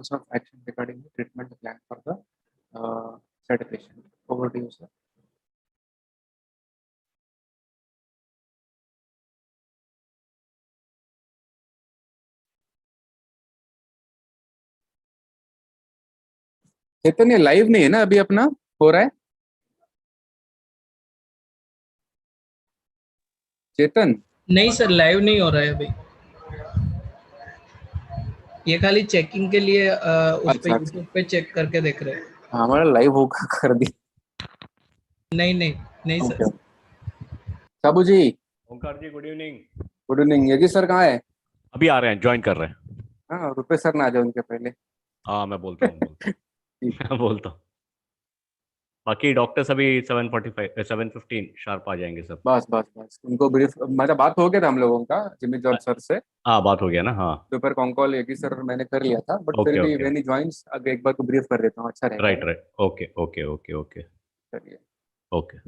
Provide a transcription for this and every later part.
plans of action regarding the treatment plan for the said patient. Over to you, sir. चेतन, ये live नहीं है ना अभी अपना हो रहा है? चेतन नहीं सर, लाइव नहीं हो रहा है अभी, ये खाली चेकिंग के लिए उस पे यूट्यूब पे चेक करके देख रहे हैं। हाँ, हमारा लाइव होगा कर दी। नहीं sir. Sabu ji, Omkar ji, good evening. Good evening. Yogi sir कहाँ है? अभी आ रहे हैं, ज्वाइन कर रहे हैं। हाँ, रुपए सर ना आ जाए उनके पहले। हाँ, मैं बोलता हूँ मैं बोलता हूँ। बाकी डॉक्टर्स अभी 7:15 शार्प आ जाएंगे सब। बस उनको ब्रीफ, मतलब बात हो गया था हम लोगों का जिमी जॉर्ज सर से। हाँ, बात हो गया ना। हाँ, दोपहर कॉन कॉल योगी सर मैंने कर लिया था, बट फिर भी व्हेन ही जॉइंस अगर एक बार को ब्रीफ कर देता हूँ, अच्छा रहेगा। राइट। ओके चलिए, ओके।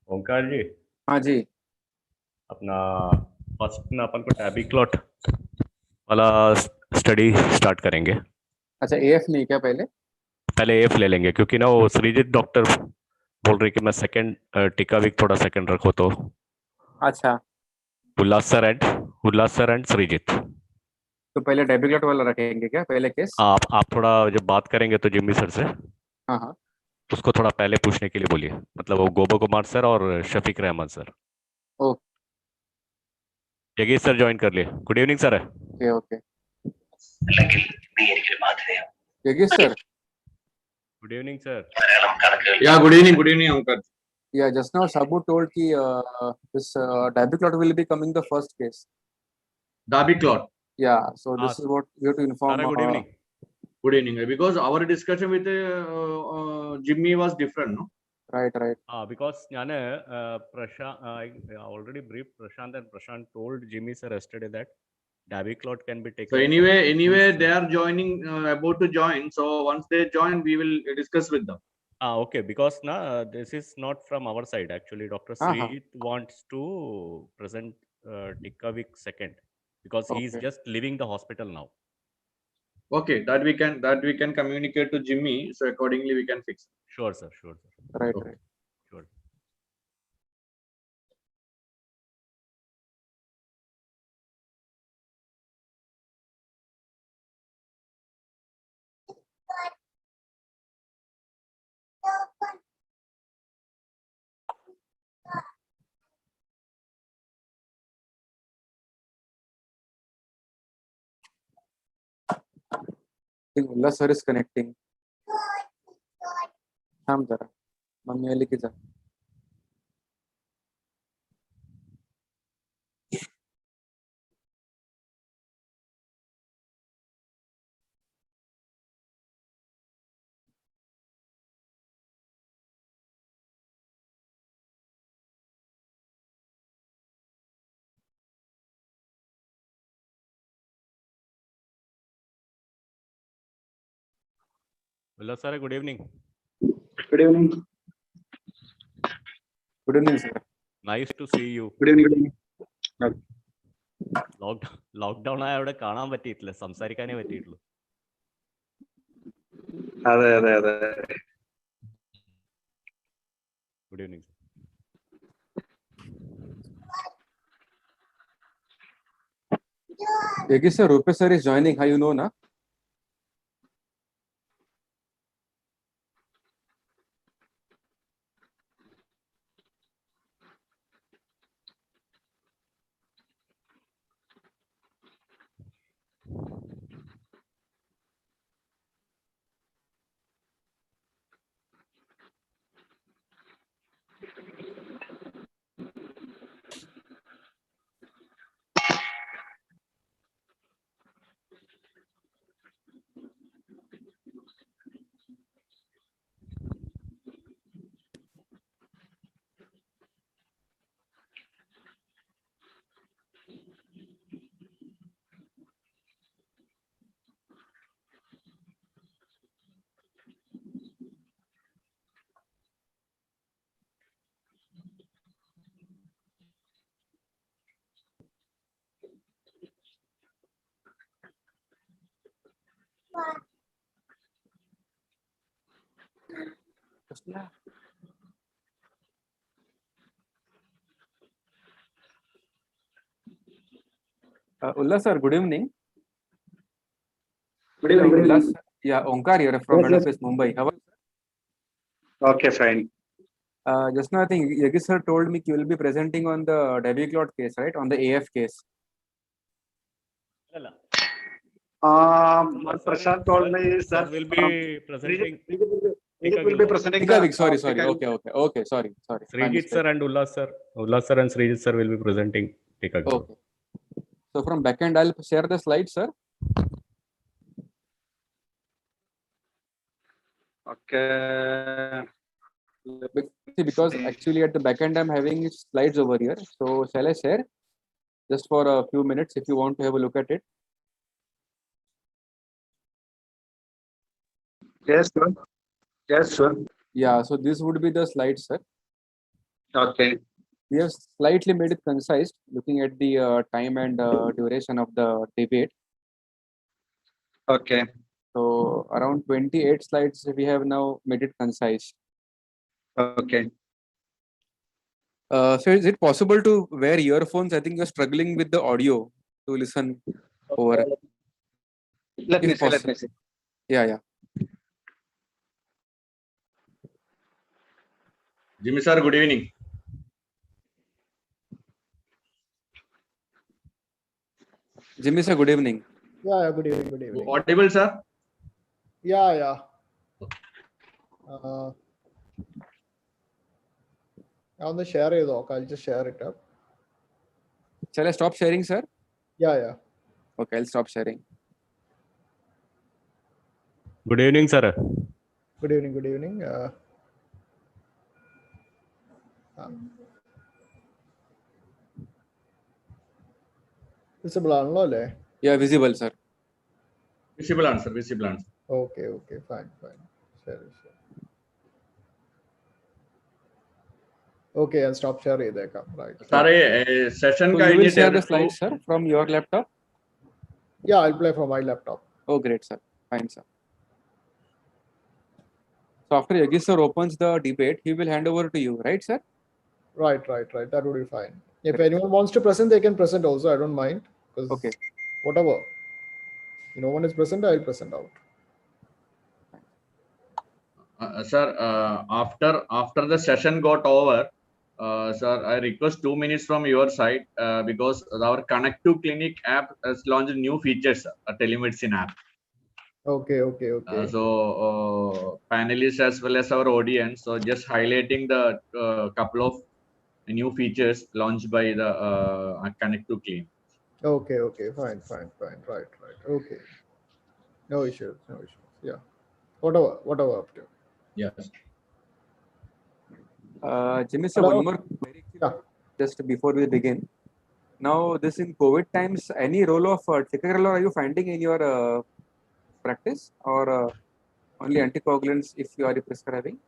ओंकार जी। हाँ जी। अपना फर्स्ट ना अपन को टैबिक्लॉट वाला स्टडी स्टार्ट करेंगे। अच्छा, एएफ नहीं क्या पहले एफ ले लेंगे, क्योंकि ना वो श्रीजीत डॉक्टर बोल रही कि मैं सेकंड टिकाविक थोड़ा सेकंड रखो तो। अच्छा, उल्लास सर एंड श्रीजीत। तो पहले डेबिगलेट वाला रखेंगे क्या पहले केस? आप थोड़ा जब बात करेंगे तो जिम्मी सर से हाँ, उसको थोड़ा पहले पूछने के लिए बोलिए, मतलब वो गोबो कुमार सर और शफीक रहमान सर। ओके जगीश सर ज्वाइन कर लिए। Good evening sir. Okay. Yogesh sir, good evening sir. Yeah, good evening, Onkar. yeah, just now Sabu told ki this Dibiclot will be coming the first case. Dibiclot. Yeah, so this is what you have to inform. Good evening. Good evening. Because our discussion with Jimmy was different, no? Right. Because I already briefed Prashant, and Prashant told Jimmy sir yesterday that Dibiclot can be taken. So anyway, they are joining, about to join. So once they join, we will discuss with them. Okay. Because this is not from our side. Actually, Dr. Srijit wants to present Tikavik second, because he is just leaving the hospital now. Okay, that we can communicate to Jimmy. So accordingly, we can fix. Sure, sir. Right. Sure. I think Ullah sir is connecting. Tham jara. Mummy Ali ki ja. Ullah sir, good evening. Good evening. Good evening, sir. Nice to see you. Good evening. Lockdown ആയ അവിടെ കാണാൻ പറ്റിയിട്ടില്ല, സംസാരിക്കാനേ പറ്റിയിട്ടുള്ളൂ. അതെ Good evening. Yogesh sir, Rupesh sir is joining. How you know, na? Ullas sir, good evening. Good evening. Good Ullas, evening. yeah, Onkar here from Yes, yes. Head Office, Mumbai. How are you? Okay, fine. Just now, I think Yogesh sir told me you will be presenting on the Daviclot case, right? On the AF case. What Prashant told me is Sir that will be presenting. Srijit will be presenting Tika, sorry. Tika- Okay. Sorry. My Srijit mistake. sir and Ullas sir and Srijit sir will be presenting Tika. Okay. So from backend, I'll share the slides, sir. Okay. Because actually at the backend, I'm having slides over here. So shall I share? Just for a few minutes, if you want to have a look at it. Yes, sir. Yes, sir. Yeah. So this would be the slides, sir. Okay. We have slightly made it concise, looking at the time and duration of the debate. Okay. So around 28 slides, we have now made it concise. Okay. So is it possible to wear earphones? I think you're struggling with the audio to listen over. Let me If see. Let possible. me see. Yeah. Jimmy sir, good evening. Jimmy sir, good evening. Yeah, good evening. Audible, sir? Yeah. On the share I'll just share it up. Shall I stop sharing, sir? Yeah. Okay, I'll stop sharing. Good evening, sir. Good evening. Visible on Yeah, visible, sir. Visible answer. Okay, fine. Share. Okay, I'll stop sharing there. Right. Sir, session So you will share the slides, sir, from your laptop? Yeah, I'll play from my laptop. Oh, great, sir. Fine, sir. So after Yogesh sir opens the debate, he will hand over to you, right, sir? Right. That would be fine. If Great. anyone wants to present, they can present also. I don't mind. Okay. Whatever. If no one is present, I'll present out. Sir, after the session got over, sir, I request 2 minutes from your side because our Connect to Clinic app has launched new features, a telemedicine app. Okay. So panelists as well as our audience, so just highlighting the couple of new features launched by the Connect to Clinic. Okay. Fine. Right. Okay. No issues. Yeah. Whatever up to. Yes. Jimmy sir, Hello? one more query Yeah. just before we begin. Now, this in COVID times, any role of ticagrelor are you finding in your practice, or only anticoagulants if you are prescribing?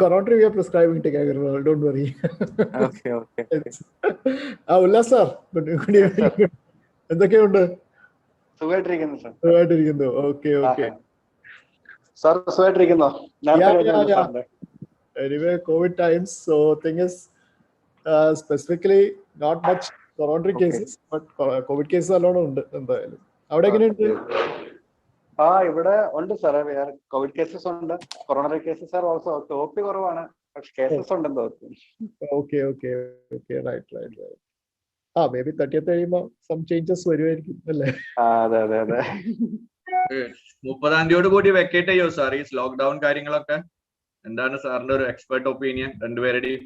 Currently, we are prescribing ticagrelor. Don't worry. Okay. Ullas sir. Good evening. എന്തൊക്കെയുണ്ട്? സുഖമായിട്ടിരിക്കുന്നു sir. സുഖമായിട്ടിരിക്കുന്നു. Okay. Sir സുഖമായിട്ടിരിക്കുന്നോ? നേരത്തെ കഴിഞ്ഞല്ലോ സാറിന്റെ? anyway, COVID times. So thing is, specifically not much coronary cases, but COVID cases alone ഉണ്ട് എന്തായാലും. അവിടെ എങ്ങനെയുണ്ട്? ഇവിടെ ഉണ്ട് സാറേ, വേറെ കോവിഡ് കേസസ് ഉണ്ട്, കൊറോണറി കേസസ് ആർ ഓൾസോ. ടോപ്പി കുറവാണ്, പക്ഷെ കേസസ് ഉണ്ടെന്ന് തോന്നുന്നു. Okay right. May be 30th കഴിയുമ്പോൾ സം ചേഞ്ചസ് വരുമായിരിക്കും അല്ലേ? അതെ. 30-ാം തീയതിയോട് കൂടി വെക്കേറ്റ് ചെയ്യോ സാർ ഈ ലോക്ക്ഡൌൺ കാര്യങ്ങളൊക്കെ? എന്താണ് സാറിന്റെ ഒരു എക്സ്പെർട്ട് ഒപ്പീനിയൻ രണ്ടുപേരുടെയും?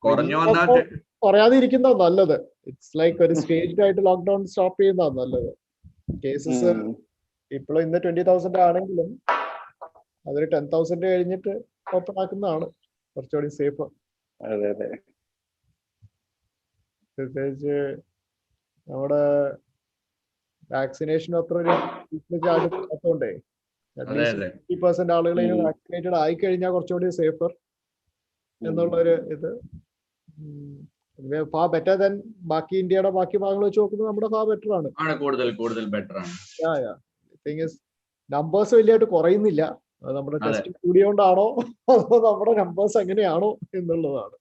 കുറഞ്ഞു വന്നാൽ പറയാതിരിക്കുന്ന നല്ലത്. ഇറ്റ്സ് ലൈക്ക് ഒരു സ്റ്റേജ് ആയിട്ട് ലോക്ക്ഡൌൺ സ്റ്റോപ്പ് ചെയ്യുന്നതാണ് നല്ലത്. കേസസ് ഇപ്പോഴും ഇന്ന് 20,000 ആണെങ്കിലും അതൊരു 10,000 കഴിഞ്ഞിട്ട് ഓപ്പൺ ആക്കുന്നതാണ് കുറച്ചുകൂടി സേഫ്. അതെ. പ്രത്യേകിച്ച് നമ്മുടെ വാക്സിനേഷൻ അത്ര ഒരു ചാടിക്കൊണ്ടേ 50% ആളുകളെയും വാക്സിനേറ്റഡ് ആയി കഴിഞ്ഞാൽ കുറച്ചുകൂടി സേഫർ എന്നുള്ളൊരു ഇത് ഫാർ ബെറ്റർ ദാൻ ബാക്കി ഇന്ത്യയുടെ ബാക്കി ഭാഗങ്ങൾ വെച്ച് നോക്കുമ്പോൾ നമ്മുടെ ഫാർ ബെറ്റർ ആണ്. കൂടുതൽ ബെറ്റർ ആണ്. നമ്പേഴ്സ് വലിയതായിട്ട് കുറയുന്നില്ല. അത് നമ്മുടെ ടെസ്റ്റ് കൂടിയോണ്ടാണോ അതോ നമ്മുടെ നമ്പേഴ്സ് എങ്ങനെയാണോ എന്നുള്ളതാണ്.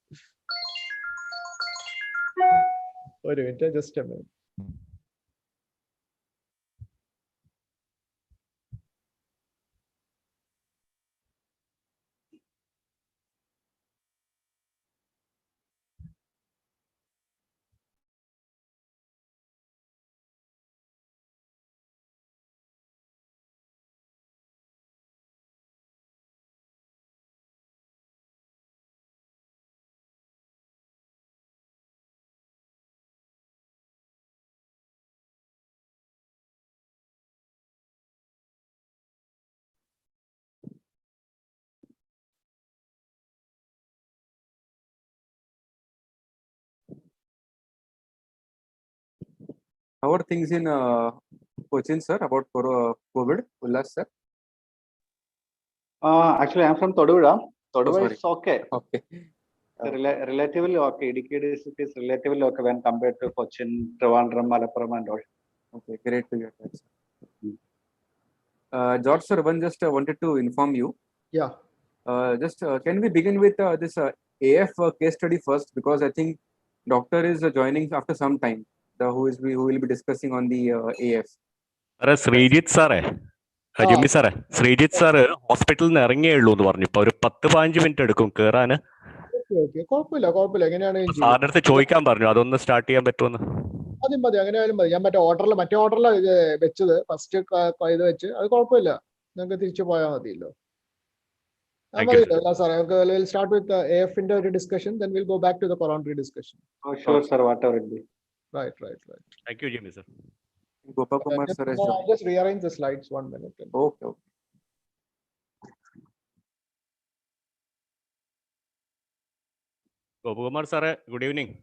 ഒരു minute, just A minute. How are things in Cochin, sir, about COVID? Ullas, sir? Actually, I'm from Toduvada. Toduvada is okay. Relatively okay. Idukki district is relatively okay when compared to Cochin, Trivandrum, Malappuram and all. Okay, great to hear that, sir. George, sir, one just wanted to inform you. Yeah. Can we begin with this AF case study first? Because I think doctor is joining after some time. Who will be discussing on the AF. Sreejith സാറേ, Jimmy സാറേ, Sreejith sir ഹോസ്പിറ്റലിൽ നിന്ന് ഇറങ്ങിയേ ഉള്ളൂ എന്ന് പറഞ്ഞു. ഇപ്പൊ ഒരു 10-15 minute എടുക്കും കേറാന്. കുഴപ്പമില്ല. എങ്ങനെയാണ് സാറിന്റെ അടുത്ത് ചോദിക്കാൻ പറഞ്ഞു, അതൊന്ന് സ്റ്റാർട്ട് ചെയ്യാൻ പറ്റുമെന്ന്. മതി എങ്ങനെയായാലും മതി. ഞാൻ മറ്റേ ഓർഡറിൽ വെച്ചത് ഫസ്റ്റ് ഇത് വെച്ച്, അത് കുഴപ്പമില്ല. നിങ്ങൾക്ക് തിരിച്ചു പോയാൽ മതിയല്ലോ. സാറേ, we'll start with AF ന്റെ ഒരു discussion, then we'll go back to the coronary discussion. Oh, sure, sir. Whatever it be. Right. Thank you, Jimmy sir. Gopakumar sir, I'll just rearrange the slides 1 minute. Okay. Gopakumar സാറേ, good evening.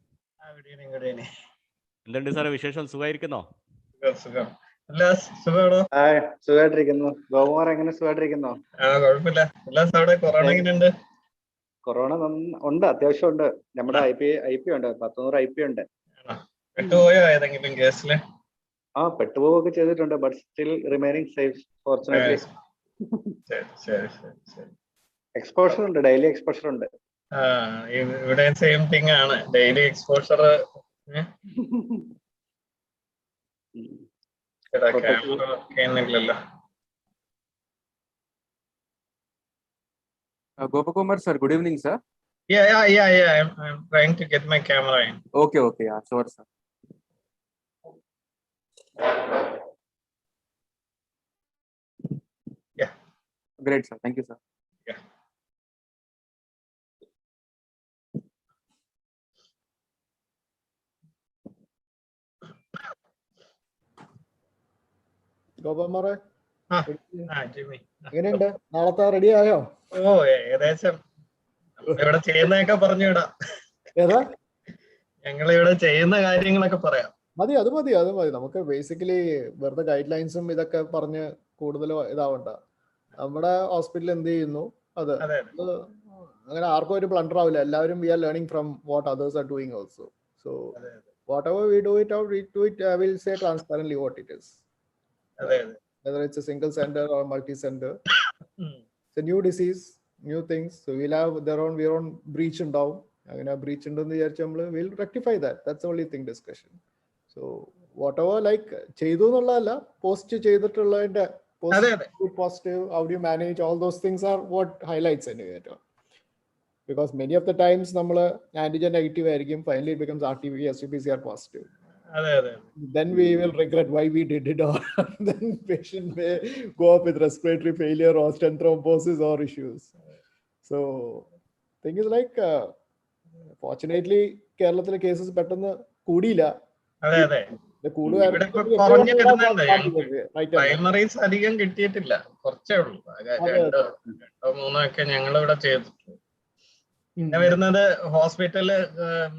Good evening. എന്തുണ്ട് സാറേ വിശേഷം? സുഖമായിരിക്കുന്നോ? സുഖം. സുഖമാണോ? സുഖമായിട്ടിരിക്കുന്നു. ഗോപകുമാർ എങ്ങനെ സുഖമായിട്ടിരിക്കുന്നോ? കുഴപ്പമില്ല. കൊറോണ എങ്ങനെയുണ്ട്? കൊറോണ ഉണ്ട്, അത്യാവശ്യം ഉണ്ട്. നമ്മുടെ ഐ പി ഉണ്ട്, 100 IP ഉണ്ട്. പെട്ടുപോയോ ഏതെങ്കിലും കേസില്? പെട്ടുപോവുകയൊക്കെ ചെയ്തിട്ടുണ്ട്, but still remaining safe fortunately. Exposure ഉണ്ട്, ഡെയിലി എക്സ്പോഷർ ഉണ്ട്. ഇവിടെ സെയിം തിങ് ആണ്, daily exposure. Gopakumar sir, good evening, sir. Yeah. I'm trying to get my camera in. Okay. Yeah, sure, sir. Yeah. Great, sir. Thank you, sir. Yeah. ഗോപകുമാറെ, Jimmy എങ്ങനെയുണ്ട്? നാളത്തെ ready ആയോ? ഏകദേശം. ഇവിടെ ചെയ്യുന്നതൊക്കെ പറഞ്ഞുവിടാം. ഏതാ ഞങ്ങളിവിടെ ചെയ്യുന്ന കാര്യങ്ങളൊക്കെ പറയാം. മതി. നമുക്ക് ബേസിക്കലി വെറുതെ ഗൈഡ് ലൈൻസും ഇതൊക്കെ പറഞ്ഞ് കൂടുതൽ ഇതാവണ്ട. നമ്മുടെ ഹോസ്പിറ്റൽ എന്ത് ചെയ്യുന്നു അത് അങ്ങനെ ആർക്കും ഒരു ബ്ലണ്ടർ ആവില്ല. എല്ലാവരും we are learning from what others are doing also. So whatever we do it I will say transparently what it is, whether it's a single center or multi-center. it's a new disease, new things. So we'll have their own breach and down. Breach and we'll rectify that. That's the only thing discussion. So whatever like post positive, how do you manage, all those things are what highlights anyway. Because many of the times antigen negative, finally it becomes RT-PCR positive. Then we will regret why we did it, or then patient may go up with respiratory failure or stent thrombosis or issues. So thing is like, fortunately, Kerala cases better than Kudila. The Kudu പ്രൈമറീസ് അധികം കിട്ടിയിട്ടില്ല, കുറച്ചേ ഉള്ളൂ. 2-3 ഞങ്ങളിവിടെ ചെയ്തിട്ടുണ്ട്. പിന്നെ വരുന്നത് hospital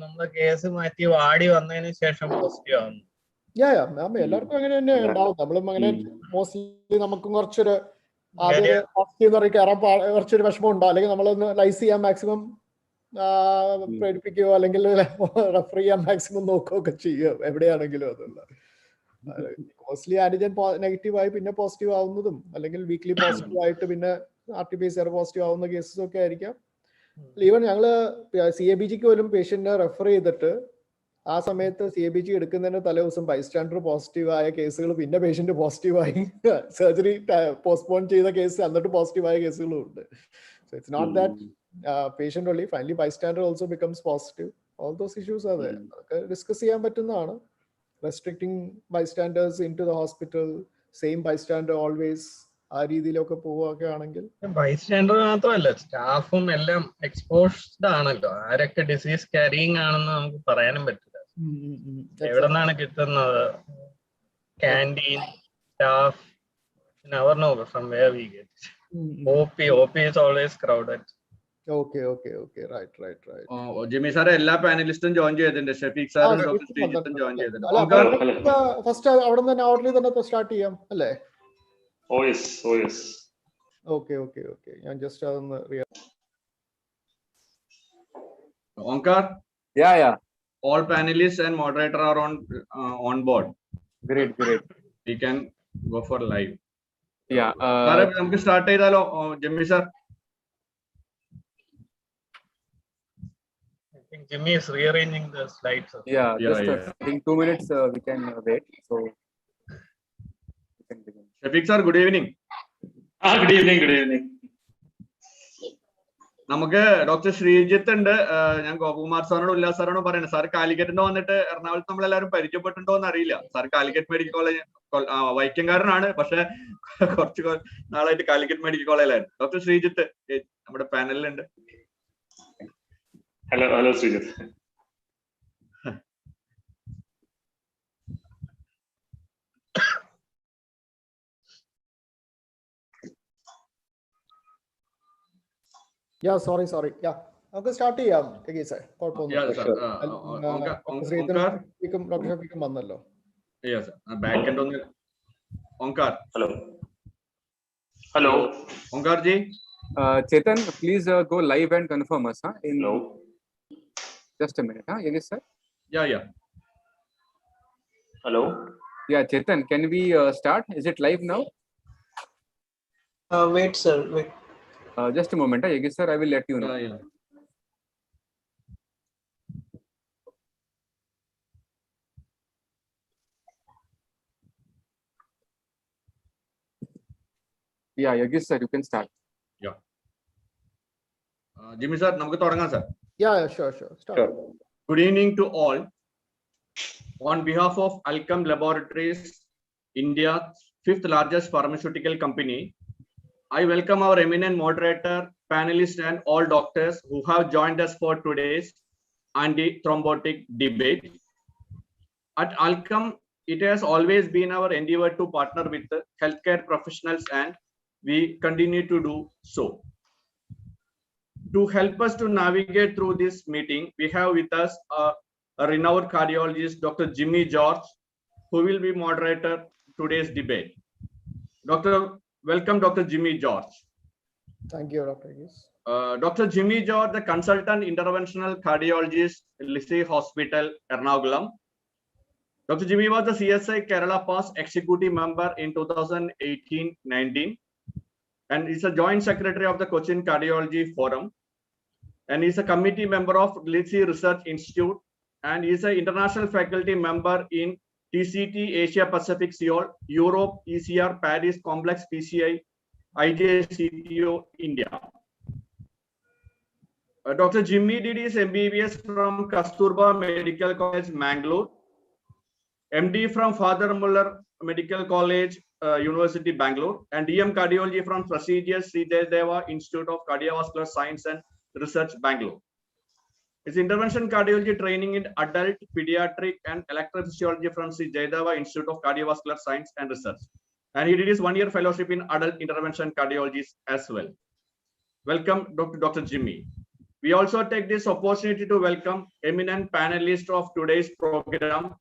നമ്മള് case മാറ്റി വാടി വന്നതിന് ശേഷം പോസിറ്റീവ് ആവുന്നു. എല്ലാവർക്കും അങ്ങനെ തന്നെ ഉണ്ടാവും. നമ്മളും അങ്ങനെ മോസ്റ്റ്ലി നമുക്കും കുറച്ചൊരു കുറച്ചൊരു വിഷമം ഉണ്ടാവും. അല്ലെങ്കിൽ നമ്മളൊന്ന് ലൈസ് ചെയ്യാൻ മാക്സിമം പ്രേരിപ്പിക്കുകയോ അല്ലെങ്കിൽ റെഫർ ചെയ്യാൻ മാക്സിമം നോക്കുകയൊക്കെ ചെയ്യുക എവിടെയാണെങ്കിലും. അതുള്ള മോസ്റ്റ്ലി ആന്റിജൻ നെഗറ്റീവ് ആയി പിന്നെ പോസിറ്റീവ് ആവുന്നതും അല്ലെങ്കിൽ വീക്ക്ലി പോസിറ്റീവ് ആയിട്ട് പിന്നെ RT-PCR പോസിറ്റീവ് ആവുന്ന കേസസ് ഒക്കെ ആയിരിക്കാം. ഈവൻ ഞങ്ങള് CABG പോലും പേഷ്യന്റിനെ റെഫർ ചെയ്തിട്ട് ആ സമയത്ത് CABG എടുക്കുന്നതിന് തലേ ദിവസം ബൈസ്റ്റാൻഡർ പോസിറ്റീവ് ആയ കേസുകൾ പിന്നെ പേഷ്യന്റ് പോസിറ്റീവായി സർജറി പോസ്റ്റ്പോൺ ചെയ്ത കേസ് എന്നിട്ട് പോസിറ്റീവ് ആയ കേസുകളും ഉണ്ട്. So it's not that patient only, finally bystander also becomes positive. All those issues are there. Discuss ചെയ്യാൻ പറ്റുന്നതാണ്. Restricting bystanders into the hospital, same bystander always, ആ രീതിയിലൊക്കെ പോവുകയൊക്കെ ആണെങ്കിൽ. ബൈസ്റ്റാൻഡർ മാത്രമല്ല, സ്റ്റാഫും എല്ലാം എക്സ്പോസ്ഡ് ആണല്ലോ. ആരൊക്കെ ഡിസീസ് ക്യാരിയിങ് ആണെന്ന് നമുക്ക് പറയാനും പറ്റില്ല. എവിടെ നിന്നാണ് കിട്ടുന്നത്? Canteen staff, never know from where we get. OP is always crowded. Okay, right. Jimmy സാറെ എല്ലാ പാനലിസ്റ്റും ജോയിൻ ചെയ്തിട്ടുണ്ട്. ഷഫീഖ് സാറും ഡോക്ടർ ശ്രീജിത്തും ജോയിൻ ചെയ്തിട്ടുണ്ട്. ഫസ്റ്റ് അവിടെ തന്നെ ഓർഡറിൽ തന്നെ സ്റ്റാർട്ട് ചെയ്യാം അല്ലേ? ഓക്കെ ഞാൻ ജസ്റ്റ് അതൊന്ന് Onkar? Yeah. All panelists and moderator are on board. Great. We can go for live. Yeah. നമുക്ക് സ്റ്റാർട്ട് ചെയ്താലോ Jimmy sir? I think Jimmy is rearranging the slides. I think 2 minutes we can wait. So we can begin. Shafiq sir, good evening. Good evening. നമുക്ക് doctor Sreejith ഉണ്ട്. ഞാൻ ഗോപകുമാർ സാറിനോട് ഉല്ലാസ് സാറിനോട് പറയുന്നത്, sir കാലിക്കറ്റിന് വന്നിട്ട് എറണാകുളത്ത് നമ്മളെല്ലാവരും പരിചയപ്പെട്ടിട്ടുണ്ടോ എന്ന് അറിയില്ല. സാർ കാലിക്കറ്റ് മെഡിക്കൽ കോളേജ് വൈക്കംകാരനാണ്, പക്ഷെ കുറച്ച് നാളായിട്ട് കാലിക്കറ്റ് മെഡിക്കൽ കോളേജിലായിരുന്നു. ഡോക്ടർ ശ്രീജിത്ത് നമ്മുടെ പാനലിലുണ്ട്. ഹലോ ശ്രീജിത്ത്. sorry. നമുക്ക് സ്റ്റാർട്ട് ചെയ്യാം. ഡോക്ടർ വന്നല്ലോ. Hello. Onkar ji. Chetan, please go live and confirm us. No. Just a minute. Yes, sir. Yeah. Hello. Yeah, Chetan, can we start? Is it live now? Wait, sir. Just a moment. Yes, sir. I will let you know. Yeah, Yogesh sir, you can start. Yeah. Jimmy sir, നമുക്ക് തുടങ്ങാം sir. Yeah, sure. Start. Sure. Good evening to all. On behalf of Alchem Laboratories, India's 5th largest pharmaceutical company, I welcome our eminent moderator, panelists, and all doctors who have joined us for today's anti-thrombotic debate. At Alchem, it has always been our endeavor to partner with the healthcare professionals, and we continue to do so. To help us to navigate through this meeting, we have with us a renowned cardiologist, Dr. Jimmy George, who will be moderator today's debate. Welcome, Dr. Jimmy George. Thank you, Dr. Yes. Dr. Jimmy George, the consultant interventional cardiologist, Lisi Hospital, Ernakulam. Dr. Jimmy was the CSI Kerala Pass executive member in 2018-19. and he's a joint secretary of the Cochin Cardiology Forum, and he's a committee member of Glitzy Research Institute, and he's an international faculty member in TCT Asia Pacific Seoul, Europe, ECR, Paris, Complex PCI, IJCTO, India. Dr. Jimmy did his MBBS from Kasturba Medical College, Mangalore, MD from Father Muller Medical College, University, Bangalore, and DM Cardiology from prestigious Sri Jayadeva Institute of Cardiovascular Science and Research, Bangalore. His intervention cardiology training in adult, pediatric, and electrophysiology from Sri Jayadeva Institute of Cardiovascular Science and Research. And he did his one-year fellowship in adult intervention cardiology as well. Welcome, Dr. Jimmy. We also take this opportunity to welcome eminent panelists of today's program,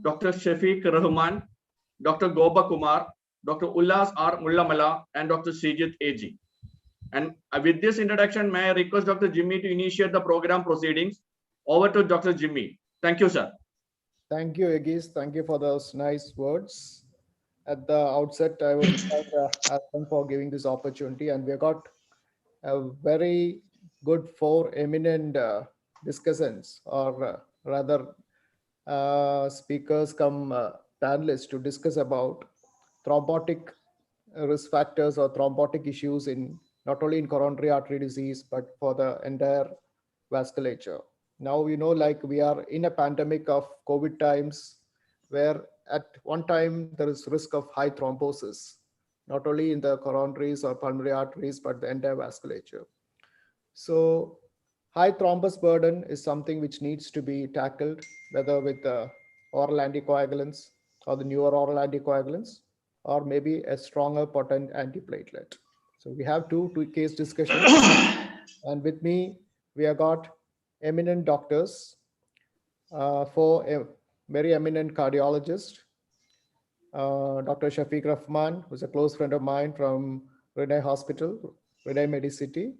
Dr. Shafiq Rahman, Dr. Gopa Kumar, Dr. Ullas R. Mullamala, and Dr. Srijit A.G. And with this introduction, may I request Dr. Jimmy to initiate the program proceedings. Over to Dr. Jimmy. Thank you, sir. Thank you, Agis. Thank you for those nice words. At the outset, I would ask them for giving this opportunity, and we got a very good 4 eminent discussants, or rather speakers come panelists to discuss about thrombotic risk factors or thrombotic issues in not only in coronary artery disease, but for the entire vasculature. Now, like we are in a pandemic of COVID times, where at one time there is risk of high thrombosis, not only in the coronaries or pulmonary arteries, but the entire vasculature. So high thrombus burden is something which needs to be tackled, whether with the oral anticoagulants or the newer oral anticoagulants, or maybe a stronger potent antiplatelet. So we have two case discussions, and with me, we have got eminent doctors, for a very eminent cardiologist, Dr. Shafiq Rahman, who's a close friend of mine from Renai Hospital, Renai Medicity.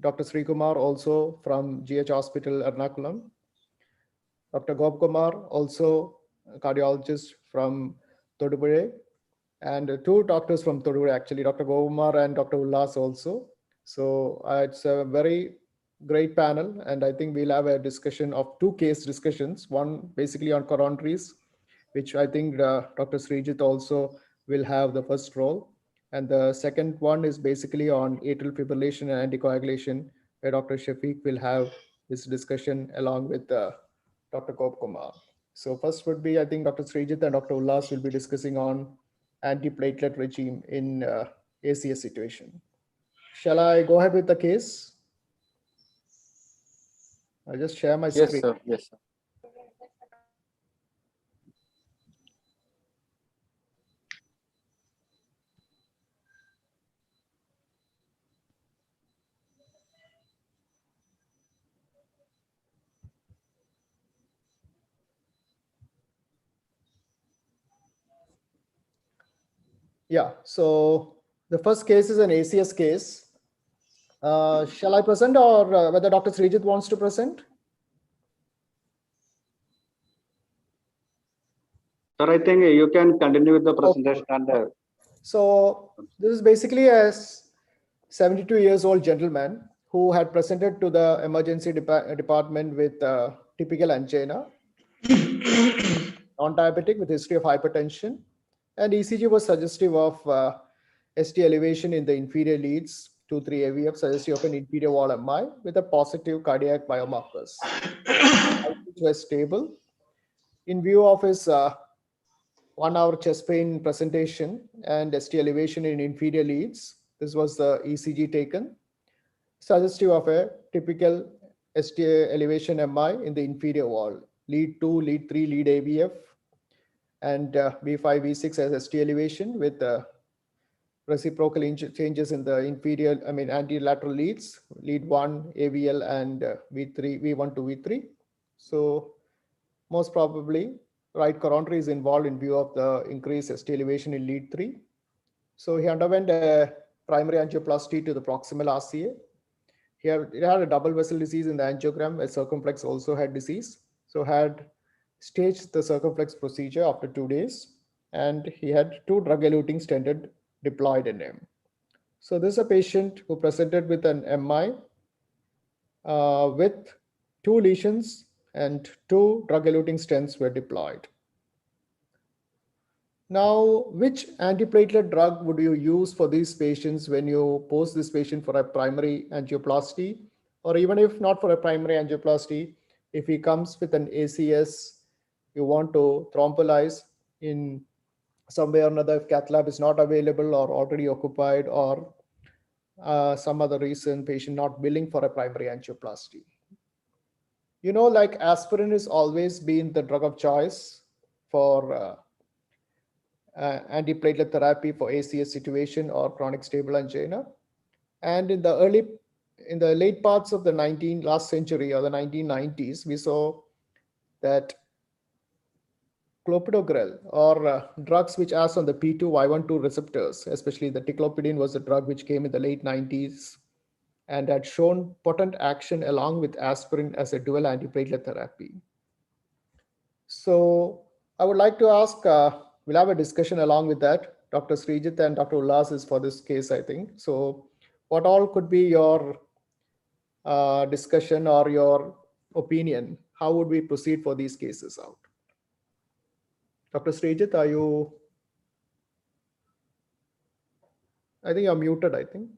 Dr. Sri Kumar, also from GH Hospital, Ernakulam. Dr. Gop Kumar, also a cardiologist from Thodupuzha, and 2 doctors from Thodupuzha, actually, Dr. Gop Kumar and Dr. Ullas also. So it's a very great panel, and I think we'll have a discussion of 2 case discussions, one basically on coronaries, which I think Dr. Srijit also will have the first role. And the second one is basically on atrial fibrillation and anticoagulation, where Dr. Shafiq will have this discussion along with Dr. Gop Kumar. So first would be, I think Dr. Srijit and Dr. Ullas will be discussing on antiplatelet regime in ACS situation. Shall I go ahead with the case? I'll just share my screen. Yes, sir. Yes, sir. Yeah, so the first case is an ACS case. Shall I present, or whether Dr. Srijit wants to present? Sir, I think you can continue with the presentation. Okay. So this is basically a 72 years old gentleman who had presented to the emergency department with typical angina, non-diabetic with history of hypertension, and ECG was suggestive of ST elevation in the inferior leads, 2-3 AVF, suggestive of an inferior wall MI with a positive cardiac biomarkers. Which was stable. In view of his 1-hour chest pain presentation and ST elevation in inferior leads, this was the ECG taken, suggestive of a typical ST elevation MI in the inferior wall, lead 2, lead 3, lead AVF, and V5, V6 as ST elevation with reciprocal changes in the inferior, antilateral leads, lead 1, AVL, and V3, V1 to V3. So most probably right coronary is involved in view of the increased ST elevation in lead 3. So he underwent a primary angioplasty to the proximal RCA. He had a double vessel disease in the angiogram, a circumflex also had disease. So had staged the circumflex procedure after 2 days, and he had 2 drug-eluting stented deployed in him. So this is a patient who presented with an MI with 2 lesions and 2 drug-eluting stents were deployed. Now, which antiplatelet drug would you use for these patients when you post this patient for a primary angioplasty? Or even if not for a primary angioplasty, if he comes with an ACS, you want to thrombolize in some way or another, if cath lab is not available or already occupied, or some other reason, patient not willing for a primary angioplasty. You know, like aspirin has always been the drug of choice for antiplatelet therapy for ACS situation or chronic stable angina. And in the late parts of the last century or the 1990s, we saw that clopidogrel or drugs which act on the P2 Y12 receptors, especially the ticlopidine was a drug which came in the late 90s and had shown potent action along with aspirin as a dual antiplatelet therapy. So I would like to ask, we'll have a discussion along with that. Dr. Srijit and Dr. Ullas is for this case, I think. So what all could be your discussion or your opinion? How would we proceed for these cases out? Dr. Srijit, are you? I think you're muted, I think.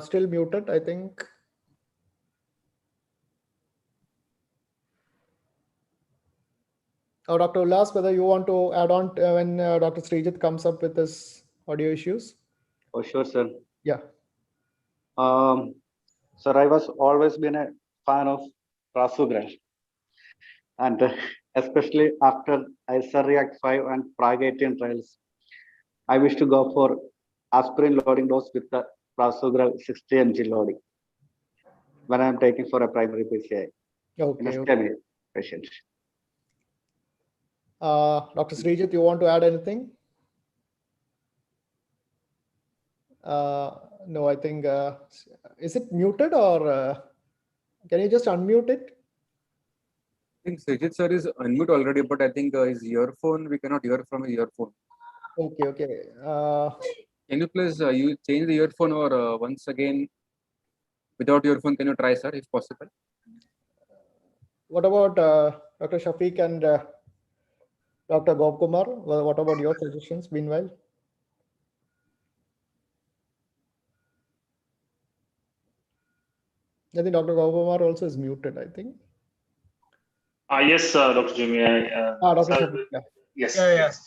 Still muted, I think. Or Dr. Ullas, whether you want to add on when Dr. Srijit comes up with his audio issues? Oh, sure, sir. Yeah. Sir, I was always been a fan of prasugrel, and especially after ICER-REACT 5 and Prague 18 trials, I wish to go for aspirin loading dose with the prasugrel 60 mg loading when I'm taking for a primary PCI in a STEMI patient. Dr. Srijit, you want to add anything? No, I think, is it muted or can you just unmute it? I think Srijit sir is unmute already, but I think his earphone, we cannot hear from his earphone. Okay. Can you please you change the earphone or once again without earphone, can you try, sir, if possible? What about Dr. Shafiq and Dr. Gopkumar? What about your suggestions meanwhile? I think Dr. Gopkumar also is muted, I think. Yes, Dr. Jimmy. Dr. Shafiq, yeah. Yes. Yes.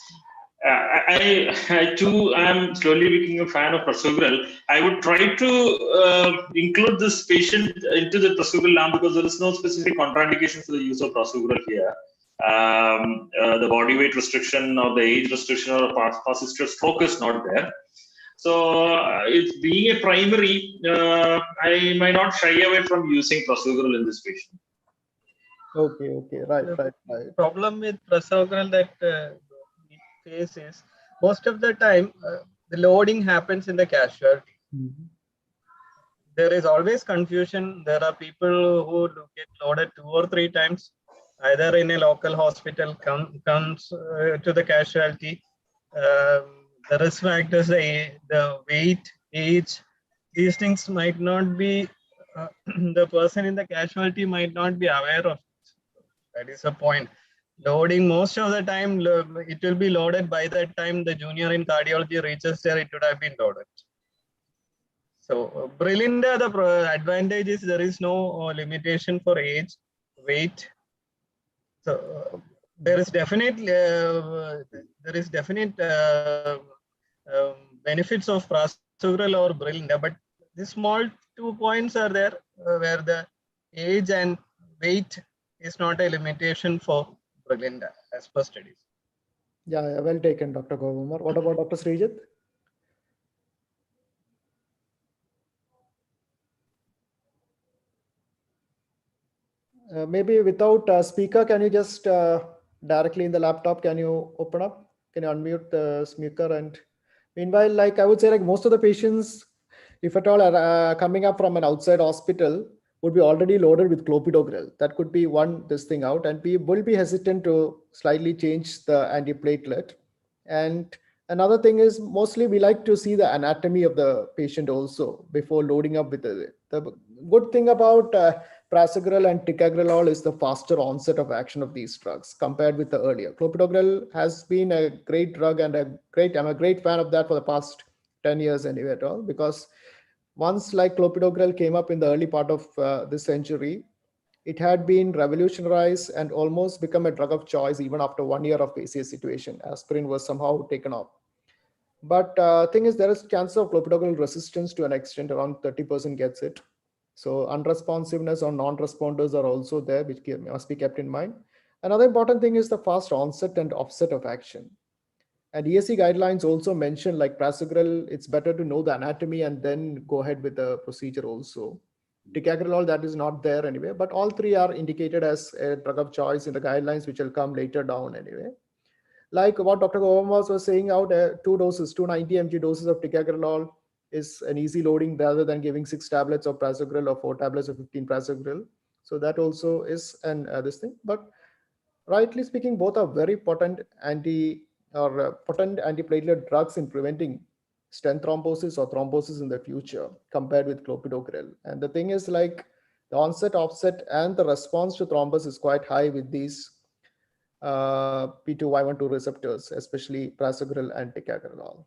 I too am slowly becoming a fan of prasugrel. I would try to include this patient into the prasugrel arm because there is no specific contraindication for the use of prasugrel here. The body weight restriction or the age restriction or past history of stroke is not there. So, it's being a primary, I might not shy away from using prasugrel in this patient. Okay, right. The problem with prasugrel that we face is most of the time the loading happens in the casualty. There is always confusion. There are people who get loaded 2 or 3 times, either in a local hospital, comes to the casualty. The risk factors, the weight, age, these things might not be, the person in the casualty might not be aware of. That is the point. Loading, most of the time, it will be loaded by the time the junior in cardiology reaches there, it would have been loaded. So, Brilinda, the advantage is there is no limitation for age, weight. So, there is definite benefits of prasugrel or Brilinda, but the small 2 points are there where the age and weight is not a limitation for Brilinda as per studies. Yeah, well taken, Dr. Gopkumar. What about Dr. Srijit? Maybe without speaker, can you just directly in the laptop, can you open up? Can you unmute the speaker? And meanwhile, like I would say, like most of the patients, if at all coming up from an outside hospital, would be already loaded with clopidogrel. That could be this thing out, and we will be hesitant to slightly change the antiplatelet. And another thing is, mostly we like to see the anatomy of the patient also before loading up with it. The good thing about prasugrel and ticagrelol is the faster onset of action of these drugs compared with the earlier. Clopidogrel has been a great drug, and I'm a great fan of that for the past 10 years anyway at all, because once like clopidogrel came up in the early part of this century, it had been revolutionized and almost become a drug of choice even after 1 year of ACS situation. Aspirin was somehow taken off. But thing is, there is chance of clopidogrel resistance to an extent, around 30% gets it. So unresponsiveness or non-responders are also there, which must be kept in mind. Another important thing is the fast onset and offset of action. And ESC guidelines also mention, like prasugrel, it's better to know the anatomy and then go ahead with the procedure also. Ticagrelol, that is not there anyway, but all three are indicated as a drug of choice in the guidelines, which will come later down anyway. Like what Dr. Govamas was saying out, 2 doses, 290 mg doses of ticagrelol is an easy loading rather than giving 6 tablets of prasugrel or 4 tablets of 15 prasugrel. So that also is this thing. But rightly speaking, both are very potent potent antiplatelet drugs in preventing stent thrombosis or thrombosis in the future compared with clopidogrel. And the thing is, like, the onset, offset, and the response to thrombus is quite high with these P2Y12 receptors, especially prasugrel and ticagrelol.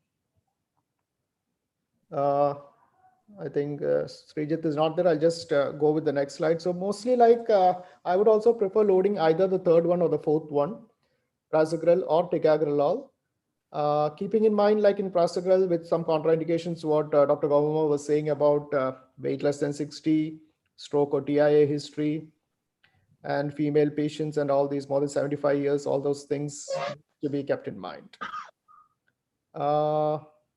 I think Srijit is not there. I'll just go with the next slide. So mostly, like, I would also prefer loading either the third one or the fourth one, prasugrel or ticagrelol. Keeping in mind, like in prasugrel, with some contraindications, what Dr. Govama was saying about weight less than 60, stroke or TIA history, and female patients and all these more than 75 years, all those things to be kept in mind.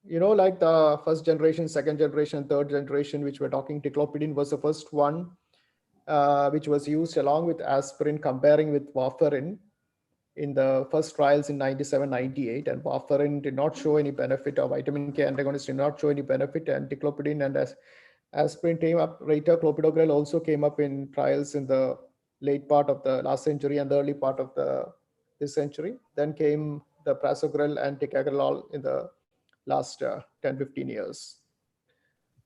You know, like the first generation, second generation, third generation, which we're talking, ticlopidine was the first one, which was used along with aspirin, comparing with warfarin in the first trials in 97, 98, and warfarin did not show any benefit, or vitamin K antagonist did not show any benefit, and ticlopidine and aspirin came up later. Clopidogrel also came up in trials in the late part of the last century and the early part of this century. Then came the prasugrel and ticagrelol in the last 10, 15 years.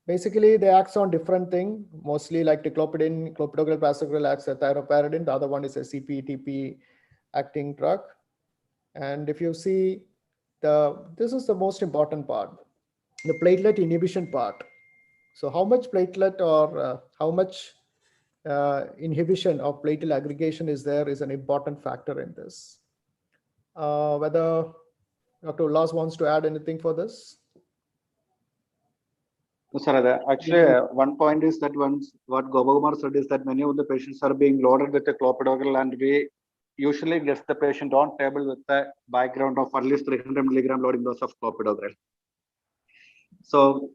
Basically, they act on different things, mostly like ticlopidine, clopidogrel, prasugrel acts as thiroparidine. The other one is a CPTP acting drug. And if you see, this is the most important part, the platelet inhibition part. So how much platelet or how much inhibition of platelet aggregation is there is an important factor in this. Whether Dr. Ullas wants to add anything for this? No, sir, actually, one point is that what Gopakumar said is that many of the patients are being loaded with the clopidogrel, and we usually get the patient on table with the background of at least 300 milligram loading dose of clopidogrel. So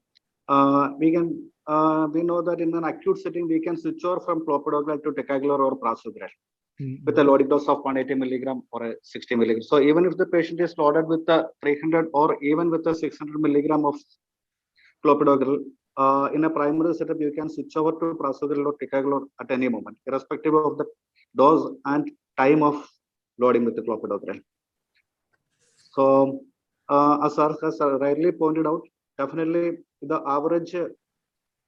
we know that in an acute setting, we can switch over from clopidogrel to ticagrelor or prasugrel with a loading dose of 180 milligram or a 60 milligram. So even if the patient is loaded with the 300 or even with the 600 milligram of clopidogrel, in a primary setup, you can switch over to prasugrel or ticagrelor at any moment, irrespective of the dose and time of loading with the clopidogrel. So as Sir has rightly pointed out, definitely the average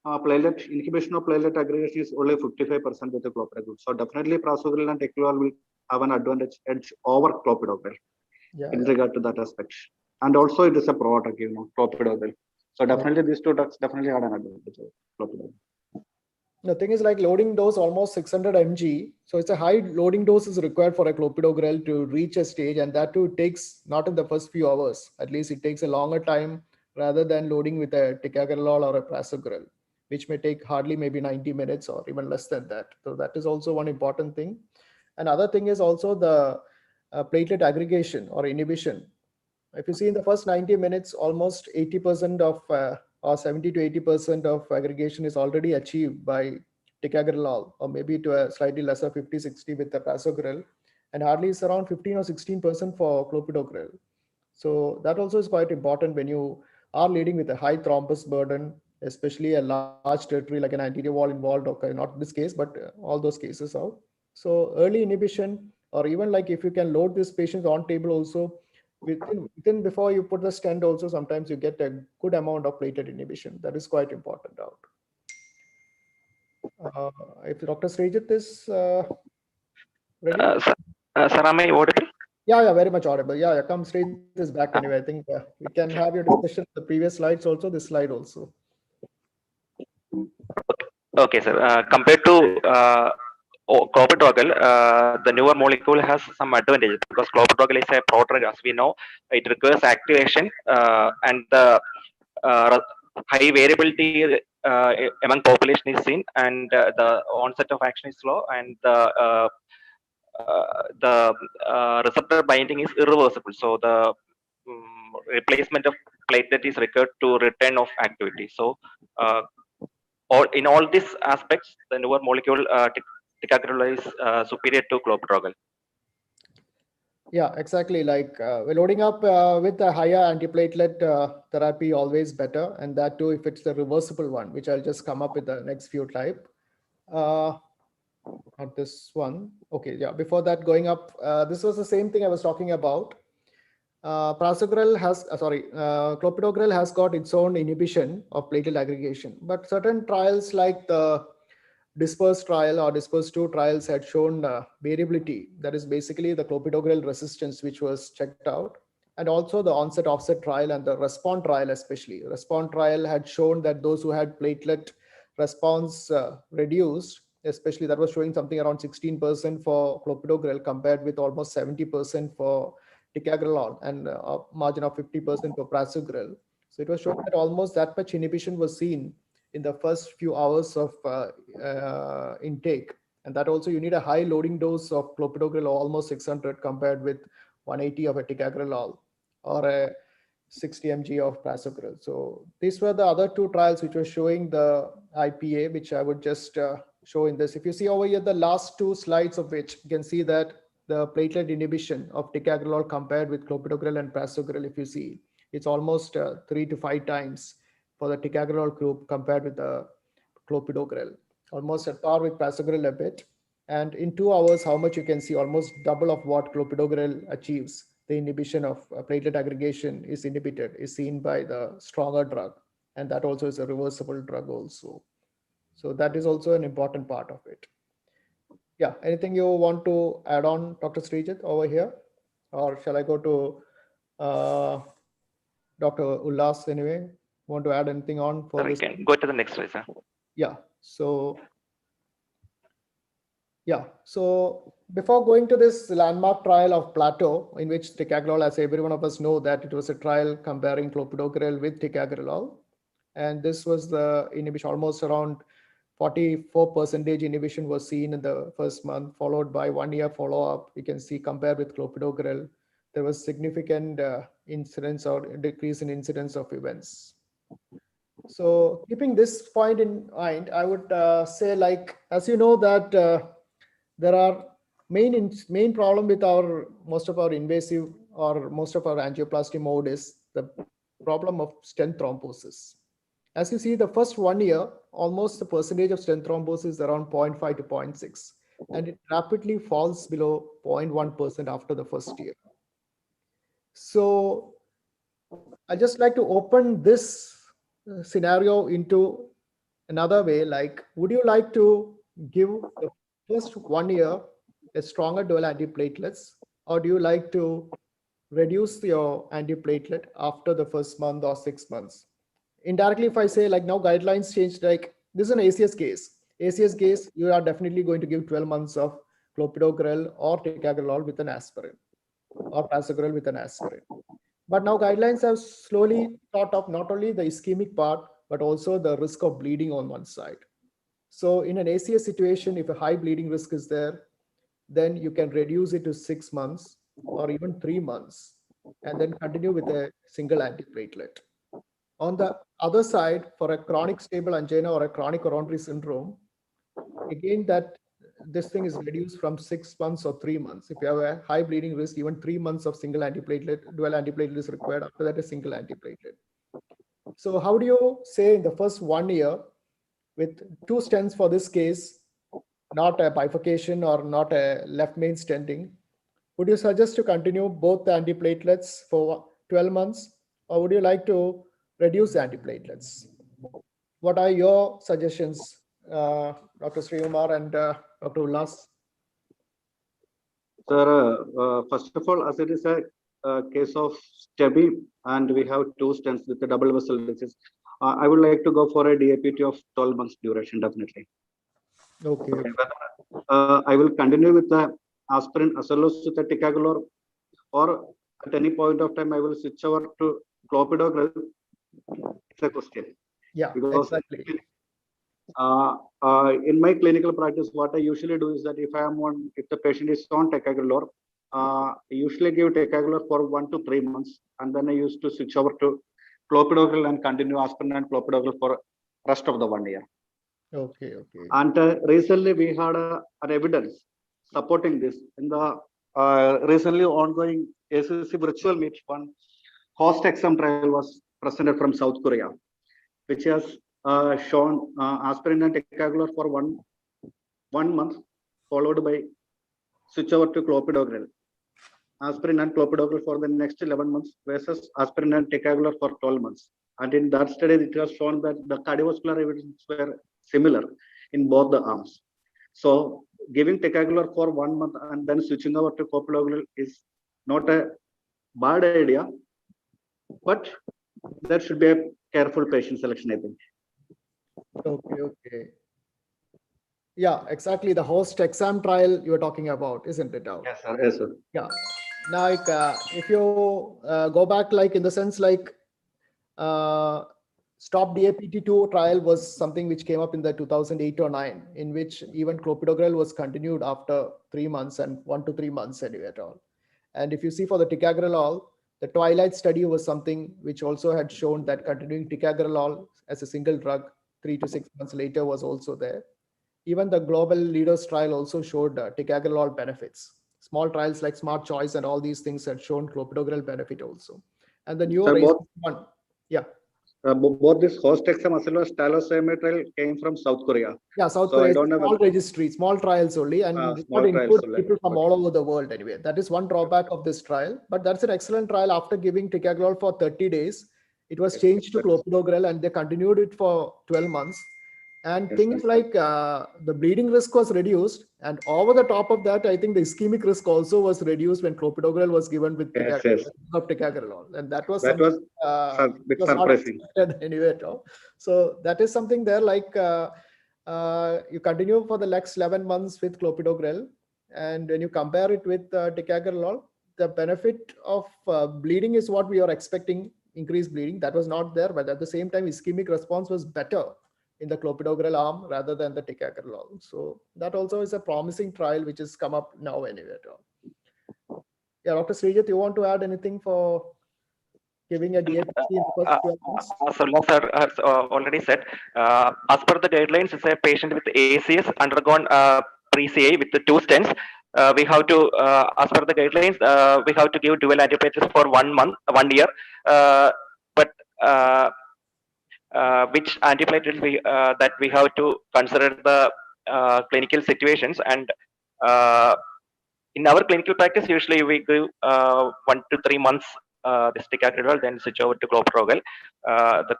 platelet inhibition of platelet aggregation is only 55% with the clopidogrel. So definitely prasugrel and ticagrelor will have an advantage edge over clopidogrel in regard to that aspect. And also it is a product, clopidogrel. So definitely these two drugs definitely had an advantage over clopidogrel. The thing is, like, loading dose almost 600 mg. So it's a high loading dose is required for a clopidogrel to reach a stage, and that too takes not in the first few hours. At least it takes a longer time rather than loading with a ticagrelol or a prasugrel, which may take hardly maybe 90 minutes or even less than that. So that is also one important thing. Another thing is also the platelet aggregation or inhibition. If you see in the first 90 minutes, almost 80% of or 70 to 80% of aggregation is already achieved by ticagrelol, or maybe to a slightly lesser 50, 60 with the prasugrel, and hardly is around 15 or 16% for clopidogrel. So that also is quite important when you are leading with a high thrombus burden especially a large territory like an anterior wall involved, okay, not this case, but all those cases out. So early inhibition, or even like if you can load these patients on table also, within before you put the stent also, sometimes you get a good amount of platelet inhibition. That is quite important out. If Dr. Srijit is ready. Sir, am I audible? Yeah, very much audible. Yeah, come Srijit is back anyway. I think we can have your discussion, the previous slides also, this slide also. Okay, sir. Compared to clopidogrel, the newer molecule has some advantages because clopidogrel is a prodrug, as we know. It requires activation and the high variability among population is seen, and the onset of action is slow, and the receptor binding is irreversible. So the replacement of platelet is required to return of activity. So in all these aspects, the newer molecule ticagrelor is superior to clopidogrel. Yeah, exactly. Like we're loading up with a higher antiplatelet therapy, always better. And that too, if it's the reversible one, which I'll just come up with the next few type. Not this one. Okay, yeah. Before that, going up, this was the same thing I was talking about. Clopidogrel has got its own inhibition of platelet aggregation, but certain trials like the Disperse trial or Disperse 2 trials had shown variability. That is basically the clopidogrel resistance, which was checked out, and also the onset offset trial and the Respond trial, especially. Respond trial had shown that those who had platelet response reduced, especially that was showing something around 16% for clopidogrel compared with almost 70% for ticagrelor and a margin of 50% for prasugrel. So it was showing that almost that much inhibition was seen in the first few hours of intake. And that also you need a high loading dose of clopidogrel, almost 600 compared with 180 of a ticagrelor or a 60 mg of prasugrel. So these were the other two trials which were showing the IPA, which I would just show in this. If you see over here, the last two slides of which you can see that the platelet inhibition of ticagrelor compared with clopidogrel and prasugrel, if you see, it's almost 3 to 5 times for the ticagrelor group compared with the clopidogrel, almost at par with prasugrel a bit. And in 2 hours, how much you can see, almost double of what clopidogrel achieves. The inhibition of platelet aggregation is inhibited, is seen by the stronger drug. And that also is a reversible drug also. So that is also an important part of it. Yeah, anything you want to add on, Dr. Srijit, over here? Or shall I go to Dr. Ullas anyway? Want to add anything on for this? Can go to the next slide, sir. Yeah. So before going to this landmark trial of Plateau, in which ticagrelor, as every one of us know, that it was a trial comparing clopidogrel with ticagrelor, and this was the inhibition, almost around 44% inhibition was seen in the first month, followed by 1 year follow-up. You can see compared with clopidogrel, there was significant incidence or decrease in incidence of events. So keeping this point in mind, I would say, like, as you know, that there are main problem with most of our invasive or most of our angioplasty mode is the problem of stent thrombosis. As you see, the first 1 year, almost the percentage of stent thrombosis is around 0.5 to 0.6, and it rapidly falls below 0.1% after the first year. So I just like to open this scenario into another way. Like, would you like to give the first 1 year a stronger dual antiplatelets, or do you like to reduce your antiplatelet after the first month or 6 months? Indirectly, if I say, like, now guidelines changed, like this is an ACS case. ACS case, you are definitely going to give 12 months of clopidogrel or ticagrelor with an aspirin, or prasugrel with an aspirin. But now guidelines have slowly thought of not only the ischemic part, but also the risk of bleeding on one side. So in an ACS situation, if a high bleeding risk is there, then you can reduce it to 6 months or even 3 months, and then continue with a single antiplatelet. On the other side, for a chronic stable angina or a chronic coronary syndrome, again, that this thing is reduced from 6 months or 3 months. If you have a high bleeding risk, even 3 months of single antiplatelet, dual antiplatelet is required. After that, a single antiplatelet. So how do you say in the first 1 year with 2 stents for this case, not a bifurcation or not a left main stenting, would you suggest to continue both the antiplatelets for 12 months, or would you like to reduce the antiplatelets? What are your suggestions, Dr. Srikumar and Dr. Ullas? Sir, first of all, as it is a case of STEBI and we have 2 stents with the double vessel disease, I would like to go for a DAPT of 12 months duration, definitely. Okay. I will continue with the aspirin as well as with the ticagrelor, or at any point of time I will switch over to clopidogrel. It's a question. Yeah, because exactly. In my clinical practice, what I usually do is that if the patient is on ticagrelor, I usually give ticagrelor for 1 to 3 months, and then I used to switch over to clopidogrel and continue aspirin and clopidogrel for rest of the 1 year. Okay, okay. And recently we had an evidence supporting this in the recently ongoing ACC virtual meet. One host exam trial was presented from South Korea, which has shown aspirin and ticagrelor for one month, followed by switch over to clopidogrel. Aspirin and clopidogrel for the next 11 months versus aspirin and ticagrelor for 12 months. And in that study, it was shown that the cardiovascular evidence were similar in both the arms. So giving ticagrelor for 1 month and then switching over to clopidogrel is not a bad idea, but there should be a careful patient selection, I think. Okay, okay. Yeah, exactly. The host exam trial you were talking about, isn't it? Yes, sir. Yes, sir. Yeah. Now, like, if you go back, like in the sense, like Stop DAPT2 trial was something which came up in the 2008 or 9, in which even clopidogrel was continued after 3 months and 1 to 3 months anyway at all. And if you see for the ticagrelor, the Twilight study was something which also had shown that continuing ticagrelor as a single drug 3 to 6 months later was also there. Even the global leaders trial also showed ticagrelor benefits. Small trials like Smart Choice and all these things had shown clopidogrel benefit also. And the newer one, yeah. Both this host exam as well as Talosome trial came from South Korea. Yeah, South Korea. Small registry, small trials only, and not include people from all over the world anyway. That is one drawback of this trial. But that's an excellent trial. After giving ticagrelor for 30 days, it was changed to clopidogrel, and they continued it for 12 months. And things like the bleeding risk was reduced, and over the top of that, I think the ischemic risk also was reduced when clopidogrel was given with ticagrelor, and that was a bit surprising anyway at all. So that is something there. Like you continue for the next 11 months with clopidogrel, and when you compare it with ticagrelor, the benefit of bleeding is what we are expecting. Increased bleeding, that was not there, but at the same time, ischemic response was better in the clopidogrel arm rather than the ticagrelor. So that also is a promising trial which has come up now anyway. Yeah, Dr. Srijit, you want to add anything for giving a DAPT in the first 12 months? Sir has already said, as per the guidelines, it's a patient with ACS undergone pre-CA with the 2 stents. We have to, as per the guidelines, we have to give dual antiplatelets for 1 year. But which antiplatelets that we have to consider the clinical situations, and in our clinical practice usually we give 1 to 3 months this ticagrelor, then switch over to clopidogrel. The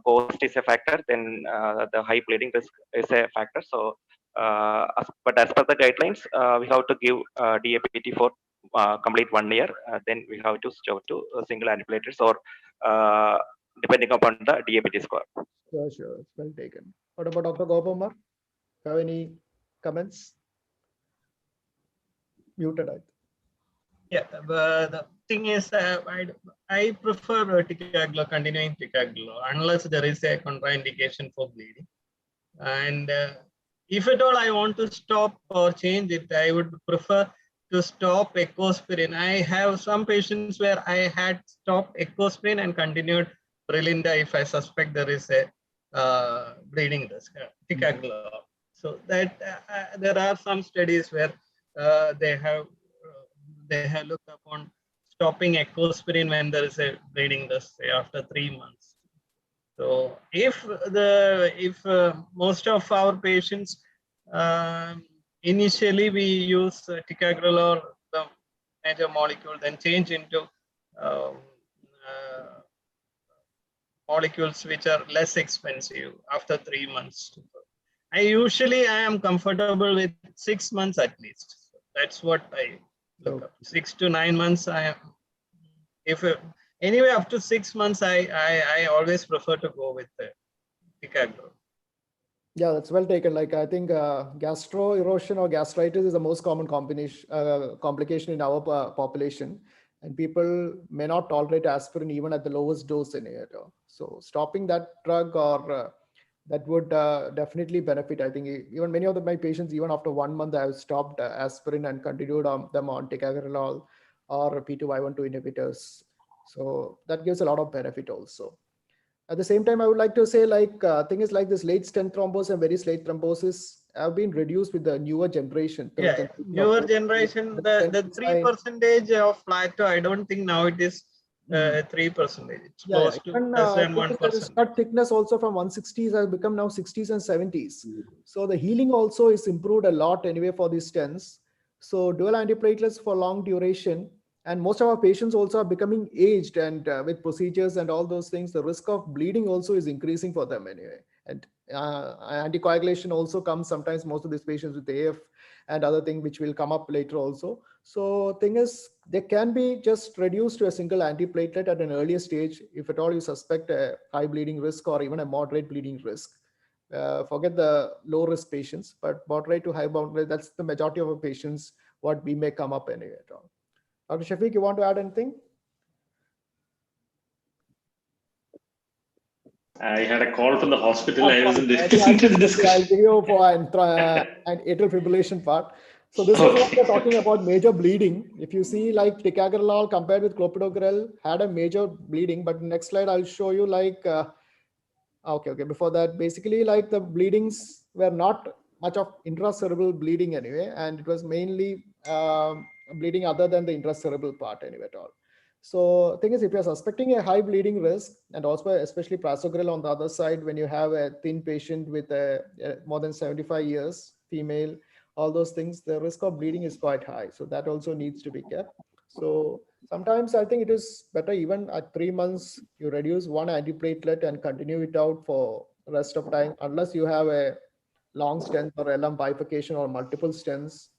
cost is a factor, then the high bleeding risk is a factor. So but as per the guidelines, we have to give DAPT for complete 1 year, then we have to switch over to single antiplatelets or depending upon the DAPT score. Sure, sure. It's well taken. What about Dr. Gopamar? Have any comments? Muted, I think. Yeah, the thing is, I prefer ticagrelor, continuing ticagrelor, unless there is a contraindication for bleeding. And if at all I want to stop or change it, I would prefer to stop ecospirin. I have some patients where I had stopped ecospirin and continued Brilinda if I suspect there is a bleeding risk, ticagrelor. So that there are some studies where they have looked upon stopping ecospirin when there is a bleeding risk, say after 3 months. So if most of our patients initially we use ticagrelor, the major molecule, then change into molecules which are less expensive after 3 months. I am comfortable with 6 months at least. So that's what I look up. 6 to 9 months. Anyway, up to 6 months, I always prefer to go with the ticagrelor. Yeah, that's well taken. Like I think gastro erosion or gastritis is the most common complication in our population, and people may not tolerate aspirin even at the lowest dose in it. So stopping that drug or that would definitely benefit. I think even many of my patients, even after 1 month, I have stopped aspirin and continued them on ticagrelor or P2Y12 inhibitors. So that gives a lot of benefit also. At the same time, I would like to say, like, things like this late stent thrombosis and very late thrombosis have been reduced with the newer generation. Yeah, newer generation, the 3% of plateau, I don't think now it is 3%. It's close to less than 1%. The cut thickness also from 160s has become now 60s and 70s. So the healing also is improved a lot anyway for these stents. So dual antiplatelets for long duration. And most of our patients also are becoming aged, and with procedures and all those things, the risk of bleeding also is increasing for them anyway. And anticoagulation also comes sometimes, most of these patients with AF and other thing which will come up later also. So thing is, they can be just reduced to a single antiplatelet at an earlier stage if at all you suspect a high bleeding risk or even a moderate bleeding risk. Forget the low risk patients, but moderate to high moderate, that's the majority of our patients what we may come up anyway at all. Dr. Shafiq, you want to add anything? I had a call from the hospital. I wasn't listening to the discussion. I'll give you for an atrial fibrillation part. So this is what we're talking about, major bleeding. If you see like ticagrelor compared with clopidogrel had a major bleeding, but next slide I'll show you like, okay. Before that, basically like the bleedings were not much of intracerebral bleeding anyway, and it was mainly bleeding other than the intracerebral part anyway at all. So thing is, if you're suspecting a high bleeding risk, and also especially prasugrel on the other side, when you have a thin patient with more than 75 years, female, all those things, the risk of bleeding is quite high. So that also needs to be kept. So sometimes I think it is better even at 3 months, you reduce one antiplatelet and continue it out for the rest of time, unless you have a long stent or LM bifurcation or multiple stents,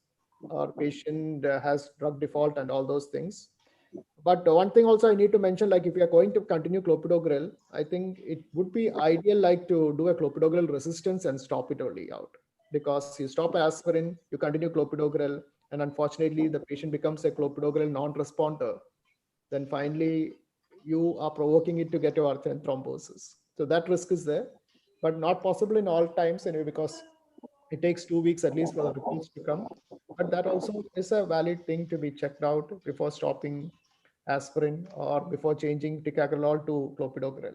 or patient has drug default and all those things. But one thing also I need to mention, like if you are going to continue clopidogrel, I think it would be ideal like to do a clopidogrel resistance and stop it early out. Because you stop aspirin, you continue clopidogrel, and unfortunately the patient becomes a clopidogrel non-responder. Then finally you are provoking it to get your arterial thrombosis. So that risk is there, but not possible in all times anyway, because it takes 2 weeks at least for the reports to come. But that also is a valid thing to be checked out before stopping aspirin or before changing ticagrelor to clopidogrel,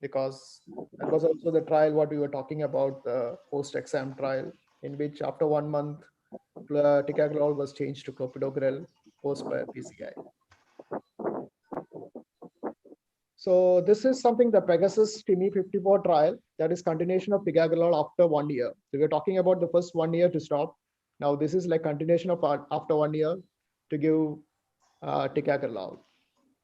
because that was also the trial what we were talking about, the post-exam trial, in which after 1 month ticagrelor was changed to clopidogrel post PCI. So this is something, the Pegasus TIMI 54 trial, that is continuation of ticagrelor after 1 year. So we're talking about the first 1 year to stop. Now this is like continuation of after 1 year to give ticagrelor.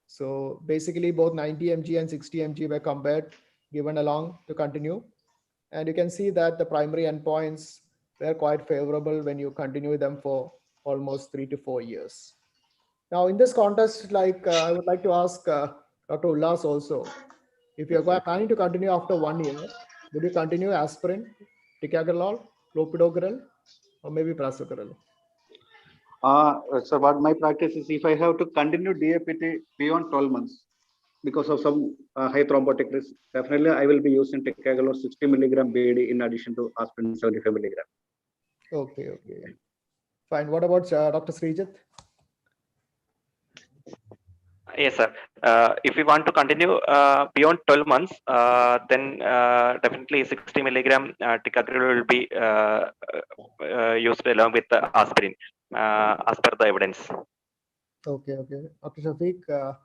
So basically both 90 mg and 60 mg were compared, given along to continue. And you can see that the primary endpoints were quite favorable when you continue them for almost 3 to 4 years. Now in this context, like I would like to ask Dr. Ullas also, if you're planning to continue after 1 year, would you continue aspirin, ticagrelor, clopidogrel, or maybe prasugrel? So what my practice is, if I have to continue DAPT beyond 12 months because of some high thrombotic risk, definitely I will be using ticagrelor 60 milligram BD in addition to aspirin 75 milligram. Okay. Fine. What about Dr. Srijit? Yes, sir. If we want to continue beyond 12 months, then definitely 60 milligram ticagrelor will be used along with the aspirin as per the evidence. Okay. Dr. Shafiq,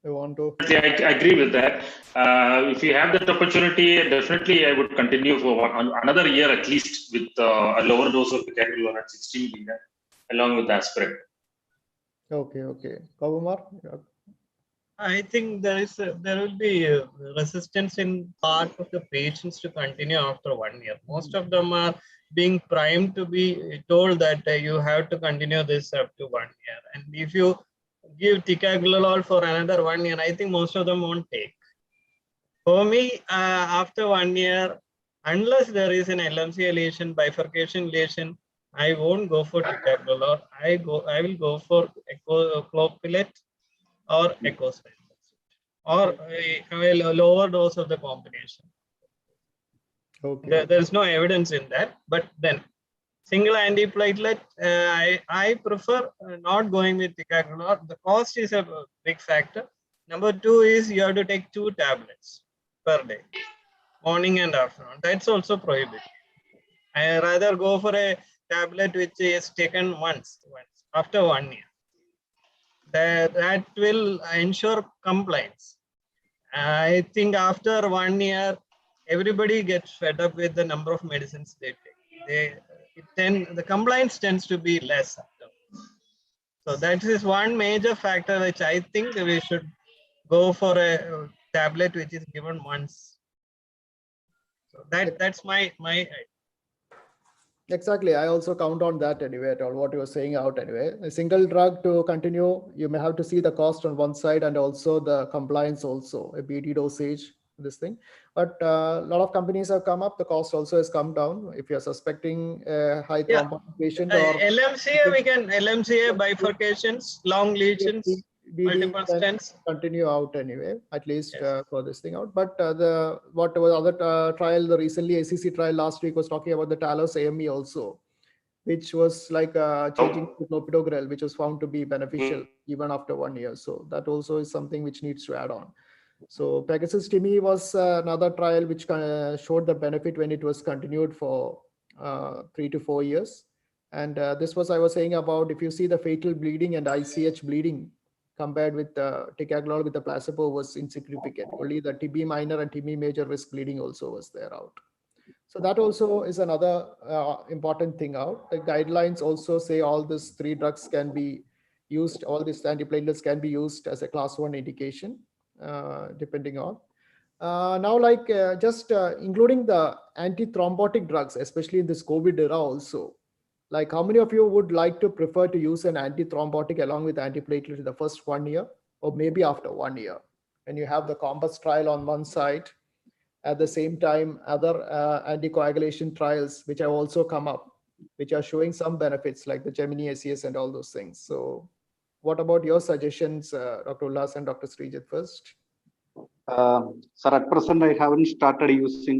You want to? I agree with that. If you have that opportunity, definitely I would continue for another year at least with a lower dose of ticagrelor at 16 beta along with aspirin. Okay. Kavumar? I think there will be resistance in part of the patients to continue after 1 year. Most of them are being primed to be told that you have to continue this up to 1 year. And if you give ticagrelor for another 1 year, I think most of them won't take. For me, after 1 year, unless there is an LMC lesion, bifurcation lesion, I won't go for ticagrelor. I will go for clopilate or echospine, or a lower dose of the combination. Okay. There is no evidence in that, but then single antiplatelet, I prefer not going with ticagrelor. The cost is a big factor. Number 2 is you have to take 2 tablets per day, morning and afternoon. That's also prohibited. I rather go for a tablet which is taken once after 1 year. That will ensure compliance. I think after 1 year, everybody gets fed up with the number of medicines they take. The compliance tends to be less. So that is one major factor which I think we should go for a tablet which is given once. So that's my idea. Exactly. I also count on that anyway, at all what you were saying out anyway. A single drug to continue, you may have to see the cost on one side and also the compliance also, a BD dosage, this thing. But a lot of companies have come up, the cost also has come down. If you're suspecting a high thrombotic patient or LMCA, we can LMCA bifurcations, long lesions, multiple stents. Continue out anyway, at least for this thing out. But what was other trial, the recently ACC trial last week was talking about the Talos AME also, which was like changing to clopidogrel, which was found to be beneficial even after 1 year. So that also is something which needs to add on. So Pegasus TIMI was another trial which showed the benefit when it was continued for 3 to 4 years. And this was, I was saying about, if you see the fatal bleeding and ICH bleeding compared with ticagrelor with the placebo was insignificant. Only the TB minor and TB major risk bleeding also was there out. So that also is another important thing out. The guidelines also say all these 3 drugs can be used, all these antiplatelets can be used as a class 1 indication, depending on. Now, like just including the antithrombotic drugs, especially in this COVID era also, like how many of you would like to prefer to use an antithrombotic along with antiplatelet in the first 1 year, or maybe after 1 year? And you have the COMPASS trial on one side, at the same time, other anticoagulation trials, which have also come up, which are showing some benefits like the Gemini SES and all those things. So what about your suggestions, Dr. Ullas and Dr. Srijit first? Sir, at present, I haven't started using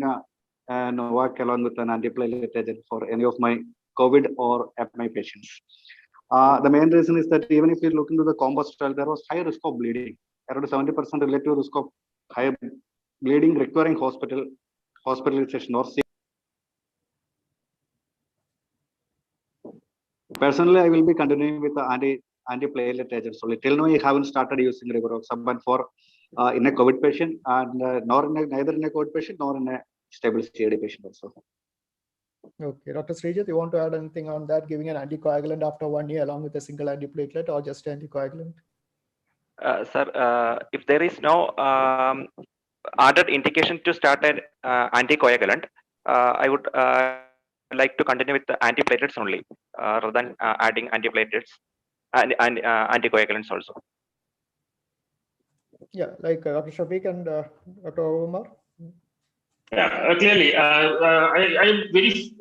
Novak along with an antiplatelet agent for any of my COVID or MI patients. The main reason is that even if you look into the COMPASS trial, there was high risk of bleeding, around 70% relative risk of high bleeding requiring hospitalization or personally, I will be continuing with the antiplatelet agents only. Till now, I haven't started using rivaroxaban for in a COVID patient, and neither in a COVID patient nor in a stable CAD patient also. Okay, Dr. Srijit, you want to add anything on that, giving an anticoagulant after 1 year along with a single antiplatelet or just anticoagulant? Sir, if there is no added indication to start an anticoagulant, I would like to continue with the antiplatelets only rather than adding antiplatelets and anticoagulants also. Yeah, like Dr. Shafiq and Dr. Omar. Yeah, clearly, I'm very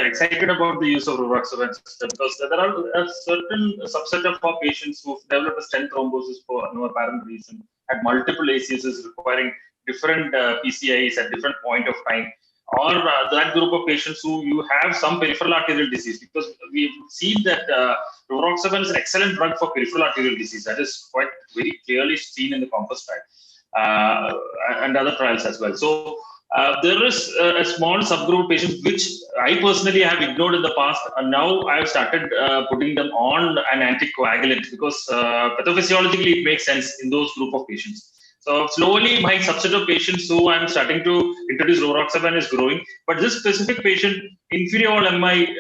excited about the use of rivaroxaban system because there are a certain subset of our patients who've developed a stent thrombosis for no apparent reason, had multiple ACSs requiring different PCIs at different point of time, or that group of patients who you have some peripheral arterial disease, because we've seen that rivaroxaban is an excellent drug for peripheral arterial disease. That is quite very clearly seen in the COMPASS trial and other trials as well. So there is a small subgroup of patients which I personally have ignored in the past, and now I've started putting them on an anticoagulant because pathophysiologically it makes sense in those group of patients. So slowly, my subset of patients who I'm starting to introduce rivaroxaban is growing. But this specific patient, inferior wall MI,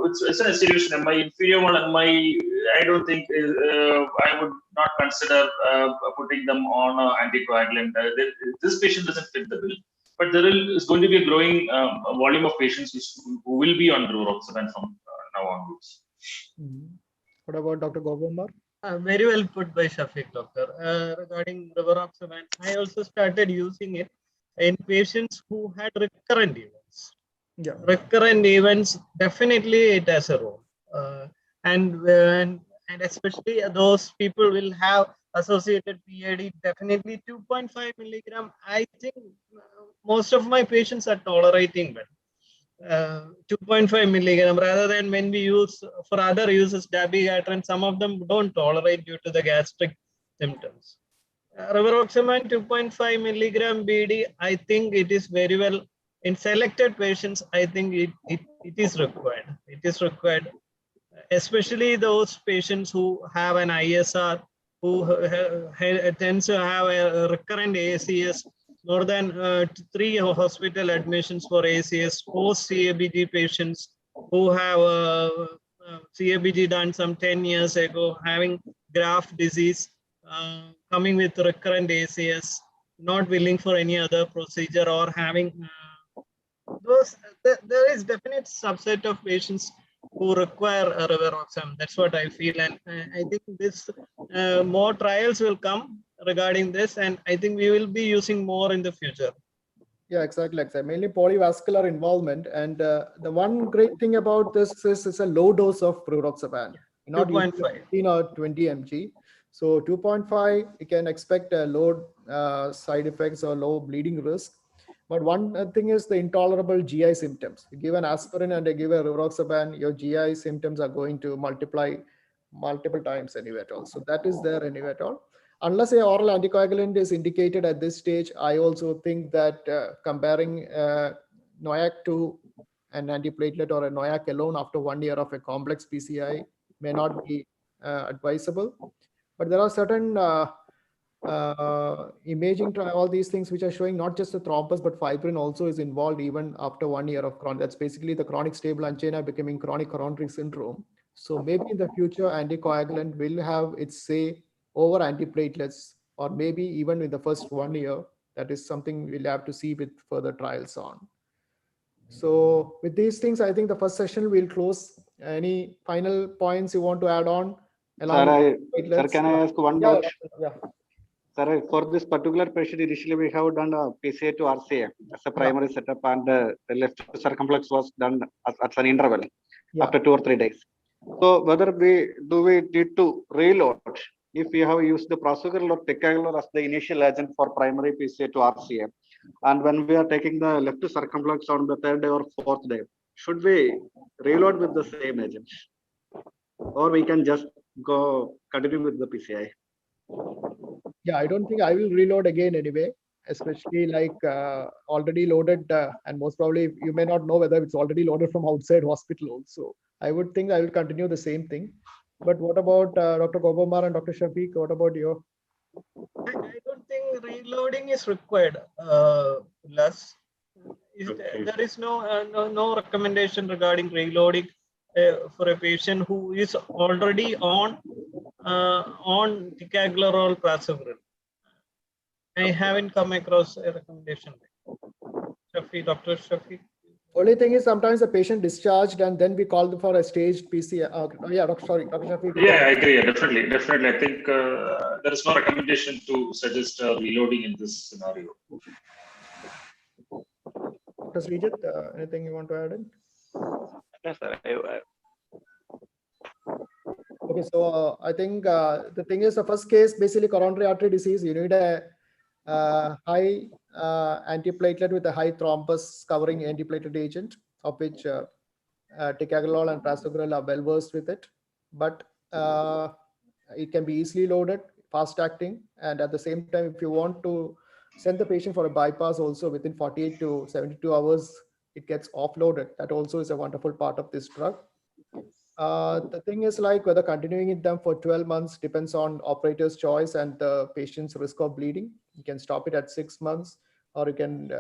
it's an estimation MI, inferior wall MI, I don't think I would not consider putting them on anticoagulant. This patient doesn't fit the bill. But there is going to be a growing volume of patients who will be on rivaroxaban from now onwards. What about Dr. Gopalkumar? Very well put by Shafiq, doctor. Regarding rivaroxaban, I also started using it in patients who had recurrent events. Yeah. Recurrent events, definitely it has a role. And especially those people will have associated PID, definitely 2.5 milligram. I think most of my patients are tolerating well. 2.5 milligram rather than when we use for other uses dabigatran, some of them don't tolerate due to the gastric symptoms. Rivaroxaban 2.5 milligram BD, I think it is very well in selected patients. I think it is required. It is required, especially those patients who have an ISR, who tends to have a recurrent ACS, more than 3 hospital admissions for ACS, post CABG patients who have CABG done some 10 years ago, having graft disease, coming with recurrent ACS, not willing for any other procedure, or having there is definite subset of patients who require a rivaroxaban. That's what I feel, and I think this more trials will come regarding this, and I think we will be using more in the future. Yeah, exactly. Mainly polyvascular involvement, and the one great thing about this is it's a low dose of rivaroxaban, not 2.5 15 or 20 mg. So 2.5, you can expect a low side effects or low bleeding risk. But one thing is the intolerable GI symptoms. You give an aspirin and you give a rivaroxaban, your GI symptoms are going to multiply multiple times anyway at all. So that is there anyway at all. Unless an oral anticoagulant is indicated at this stage, I also think that comparing NOAC to an antiplatelet or a NOAC alone after 1 year of a complex PCI may not be advisable. But there are certain imaging, all these things which are showing not just the thrombus, but fibrin also is involved even after 1 year of chronic. That's basically the chronic stable angina becoming chronic coronary syndrome. So maybe in the future, anticoagulant will have its say over antiplatelets, or maybe even in the first 1 year. That is something we'll have to see with further trials on. So with these things, I think the first session will close. Any final points you want to add on? Sir, can I ask one doubt? Yeah. Sir, for this particular patient, initially we have done a PCA to RCA as a primary setup, and the left circumflex was done at an interval after 2 or 3 days. So whether we need to reload if we have used the prasugrel or ticagrelor as the initial agent for primary PCA to RCA, and when we are taking the left circumflex on the 3rd day or 4th day, should we reload with the same agent, or we can just continue with the PCI? Yeah, I don't think I will reload again anyway, especially like already loaded, and most probably you may not know whether it's already loaded from outside hospital also. I would think I will continue the same thing. But what about Dr. Gopalkumar and Dr. Shafiq? What about you? I don't think reloading is required. Less. There is no recommendation regarding reloading for a patient who is already on ticagrelor or prasugrel. I haven't come across a recommendation. Shafiq, Dr. Shafiq. Only thing is sometimes the patient discharged and then we called for a staged PCR. Yeah, Dr. Shafiq. Yeah, I agree. Definitely. I think there is no recommendation to suggest reloading in this scenario. Dr. Srijit, anything you want to add in? Yes, sir. Okay, so I think the thing is the first case, basically coronary artery disease, you need a high antiplatelet with a high thrombus covering antiplatelet agent, of which ticagrelor and prasugrel are well versed with it, but it can be easily loaded, fast acting, and at the same time, if you want to send the patient for a bypass also within 48 to 72 hours, it gets offloaded. That also is a wonderful part of this drug. The thing is like whether continuing them for 12 months depends on operator's choice and the patient's risk of bleeding. You can stop it at 6 months, or you can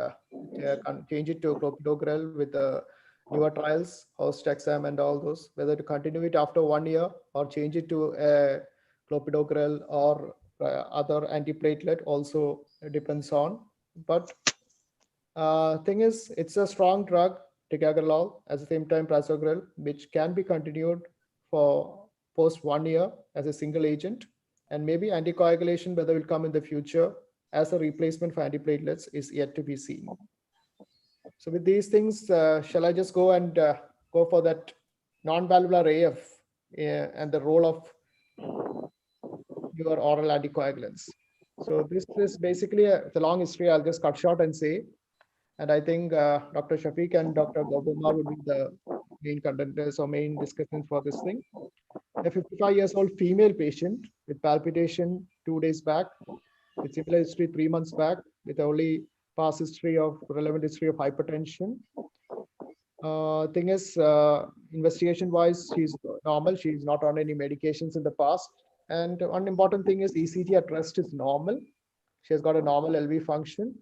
change it to clopidogrel with the newer trials, host exam and all those. Whether to continue it after 1 year or change it to a clopidogrel or other antiplatelet also depends on. But thing is, it's a strong drug, ticagrelor, at the same time prasugrel, which can be continued for post 1 year as a single agent, and maybe anticoagulation, whether it will come in the future as a replacement for antiplatelets, is yet to be seen. So with these things, shall I just go and go for that non-valvular AF and the role of your oral anticoagulants? So this is basically the long history. I'll just cut short and say, and I think Dr. Shafiq and Dr. Gobomar would be the main contenders or main discussions for this thing. A 55 years old female patient with palpitation 2 days back, with similar history 3 months back, with only past history of relevant history of hypertension. Thing is, investigation wise, she's normal. She's not on any medications in the past. And one important thing is ECG at rest is normal. She has got a normal LV function.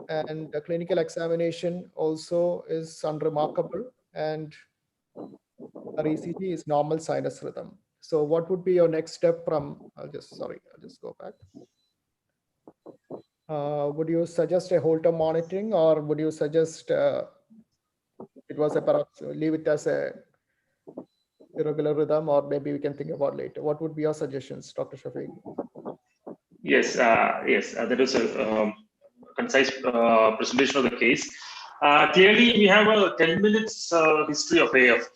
And the clinical examination also is unremarkable, and her ECG is normal sinus rhythm. So what would be your next step from, I'll just go back. Would you suggest a Holter monitoring, or would you suggest it was a leave it as a irregular rhythm, or maybe we can think about later? What would be your suggestions, Dr. Shafiq? Yes, that is a concise presentation of the case. Clearly, we have a 10 minutes history of AF.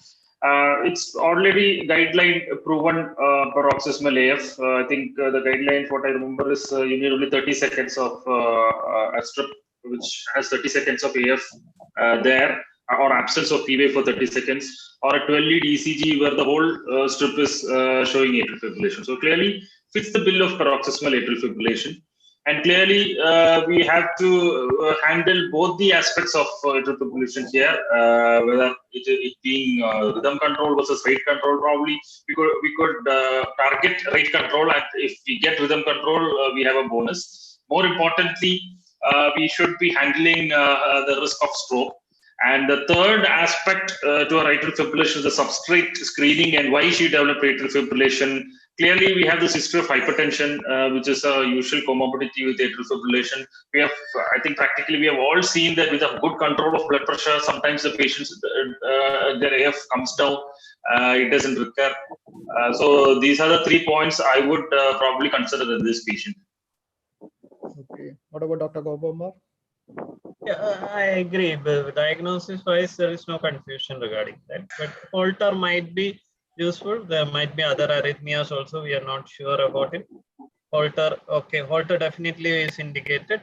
It's already guideline proven paroxysmal AF. I think the guidelines, what I remember is you need only 30 seconds of a strip which has 30 seconds of AF there, or absence of PV for 30 seconds, or a 12-lead ECG where the whole strip is showing atrial fibrillation. So clearly fits the bill of paroxysmal atrial fibrillation. And clearly, we have to handle both the aspects of atrial fibrillation here, whether it being rhythm control versus rate control. Probably we could target rate control, and if we get rhythm control, we have a bonus. More importantly, we should be handling the risk of stroke. And the third aspect to our atrial fibrillation is the substrate screening and why she developed atrial fibrillation. Clearly, we have this history of hypertension, which is a usual comorbidity with atrial fibrillation. We have, I think, practically we have all seen that with a good control of blood pressure, sometimes the patients their AF comes down, it doesn't recur. So these are the 3 points I would probably consider in this patient. Okay. What about Dr. Gobomar? Yeah, I agree. But diagnosis-wise, there is no confusion regarding that. But Holter might be useful. There might be other arrhythmias also. We are not sure about it. Holter, okay. Holter definitely is indicated.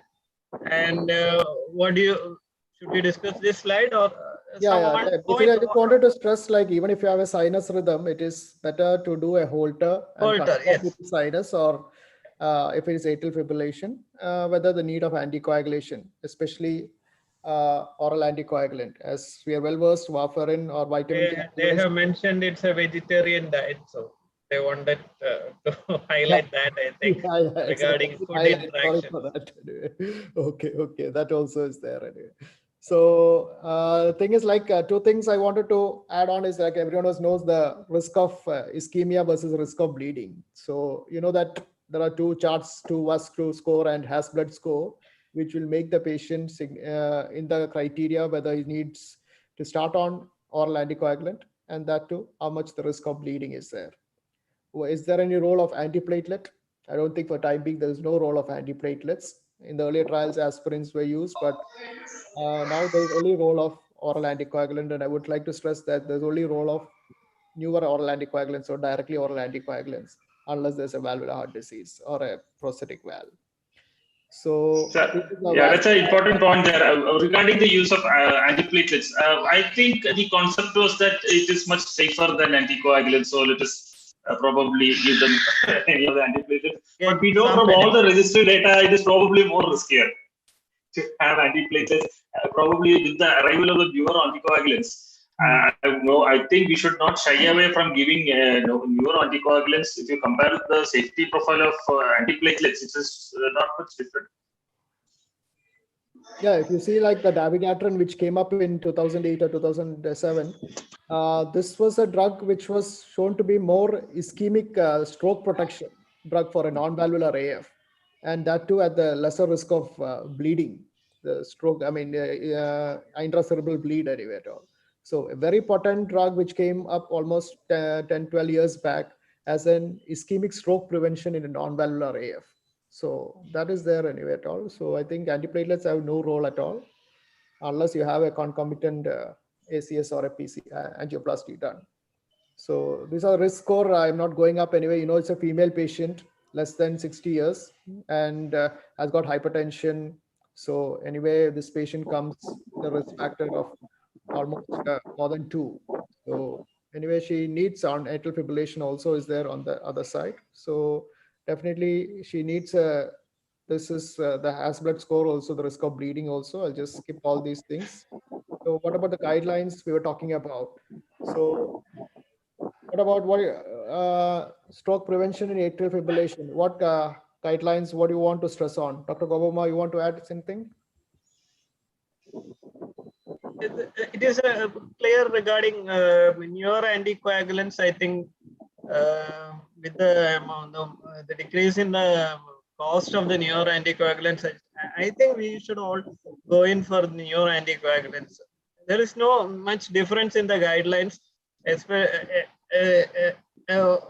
And should we discuss this slide or? Basically, I just wanted to stress, like, even if you have a sinus rhythm, it is better to do a Holter. Holter, yes. Sinus, or if it is atrial fibrillation, whether the need of anticoagulation, especially oral anticoagulant, as we are well versed, warfarin or vitamin. They have mentioned it's a vegetarian diet, so they wanted to highlight that, I think, regarding food interaction. Okay, that also is there anyway. So the thing is, like, 2 things I wanted to add on is, like, everyone knows the risk of ischemia versus risk of bleeding. So you know that there are 2 charts, 2 VASC score and Has-Blood score, which will make the patient in the criteria whether he needs to start on oral anticoagulant, and that too, how much the risk of bleeding is there. Is there any role of antiplatelet? I don't think for time being there is no role of antiplatelets. In the earlier trials, aspirins were used, but now there is only role of oral anticoagulant, and I would like to stress that there's only role of newer oral anticoagulants or directly oral anticoagulants, unless there's a valvular heart disease or a prosthetic valve. So yeah, that's an important point there regarding the use of antiplatelets. I think the concept was that it is much safer than anticoagulants, so let us probably give them any of the antiplatelets. But we know from all the registry data, it is probably more riskier to have antiplatelets, probably with the arrival of the newer anticoagulants. I think we should not shy away from giving newer anticoagulants. If you compare the safety profile of antiplatelets, it is not much different. Yeah, if you see like the dabigatran, which came up in 2008 or 2007, this was a drug which was shown to be more ischemic stroke protection drug for a non-valvular AF, and that too at the lesser risk of bleeding, the stroke, intracerebral bleed anyway at all. So a very potent drug which came up almost 10, 12 years back as an ischemic stroke prevention in a non-valvular AF. So that is there anyway at all. So I think antiplatelets have no role at all unless you have a concomitant ACS or a PC angioplasty done. So these are risk score. I'm not going up anyway. You know, it's a female patient, less than 60 years, and has got hypertension. So anyway, this patient comes with a risk factor of almost more than 2. So anyway, she needs atrial fibrillation also is there on the other side. So definitely she needs this is the Hasbled score also, the risk of bleeding also. I'll just skip all these things. So what about the guidelines we were talking about? So what about stroke prevention in atrial fibrillation? What guidelines, what do you want to stress on? Dr. Gobama, you want to add something? It is clear regarding newer anticoagulants. I think with the decrease in the cost of the newer anticoagulants, I think we should all go in for newer anticoagulants. There is no much difference in the guidelines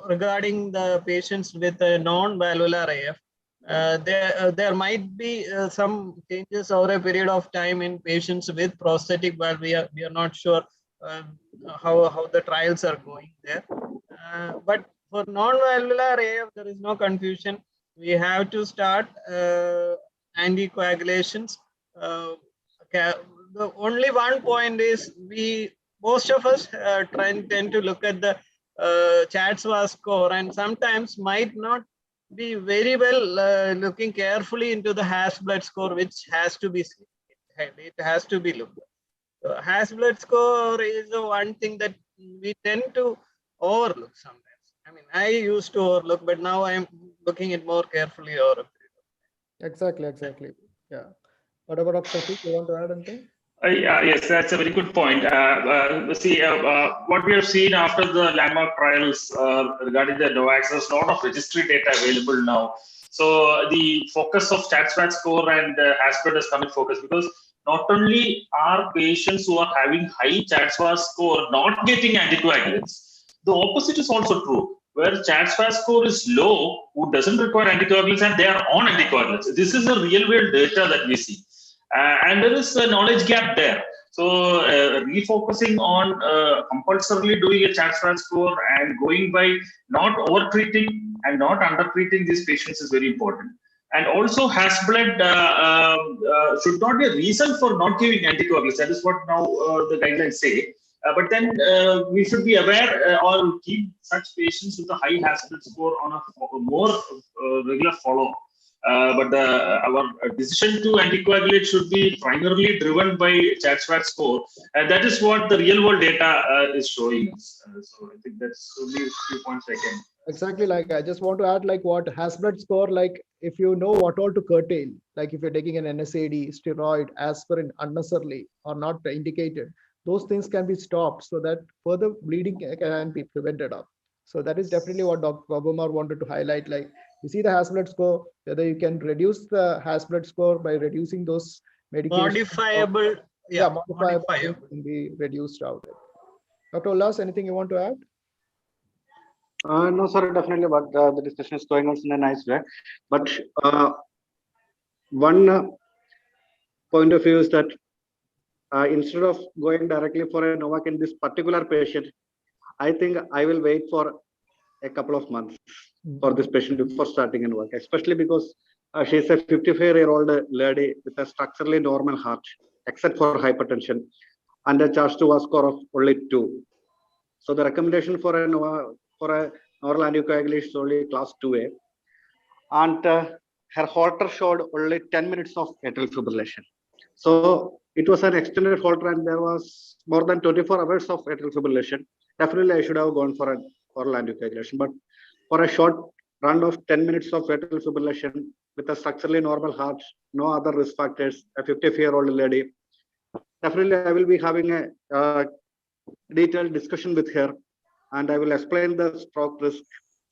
regarding the patients with a non-valvular AF. There might be some changes over a period of time in patients with prosthetic valve. We are not sure how the trials are going there. But for non-valvular AF, there is no confusion. We have to start anticoagulations. The only one point is most of us tend to look at the CHA2DS2-VASc score, and sometimes might not be very well looking carefully into the Hasbled score, which has to be looked at. So Hasbled score is the one thing that we tend to overlook sometimes. I mean, I used to overlook, but now I'm looking at more carefully over a period of time. Exactly. Yeah. What about Dr. Shafiq? You want to add anything? Yes, that's a very good point. What we have seen after the landmark trials regarding the NOACs, there's a lot of registry data available now. So the focus of CHA2DS2-VASc score and Hasbled has come in focus, because not only are patients who are having high CHA2DS2-VASc score not getting anticoagulants, the opposite is also true, where CHA2DS2-VASc score is low, who doesn't require anticoagulants, and they are on anticoagulants. This is the real world data that we see. And there is a knowledge gap there. So refocusing on compulsorily doing a CHA2DS2-VASc score and going by not over-treating and not under-treating these patients is very important. And also Hasbled should not be a reason for not giving anticoagulants. That is what now the guidelines say. But then we should be aware or keep such patients with a high Hasbled score on a more regular follow-up. But our decision to anticoagulate should be primarily driven by CHA2DS2-VASc score, and that is what the real world data is showing us. So I think that's only a few points I can. Exactly. Like I just want to add, like what Hasbled score, like if you know what all to curtail, like if you're taking an NSAID, steroid, aspirin unnecessarily or not indicated, those things can be stopped so that further bleeding can be prevented of. So that is definitely what Dr. Gobamar wanted to highlight. Like you see the Hasbled score, whether you can reduce the Hasbled score by reducing those medications. Modifiable. Modifiable can be reduced out. Dr. Ullas, anything you want to add? No, sir, definitely. But the discussion is going on in a nice way. But one point of view is that instead of going directly for a NOAC in this particular patient, I think I will wait for a couple of months for this patient before starting in work, especially because she's a 55-year-old lady with a structurally normal heart, except for hypertension, and a CHA2DS2-VASc score of only 2. So the recommendation for a oral anticoagulation is only class 2A. And her Holter showed only 10 minutes of atrial fibrillation. So it was an extended Holter and there was more than 24 hours of atrial fibrillation. Definitely I should have gone for an oral anticoagulation. But for a short run of 10 minutes of atrial fibrillation with a structurally normal heart, no other risk factors, a 54-year-old lady, definitely I will be having a detailed discussion with her, and I will explain the stroke risk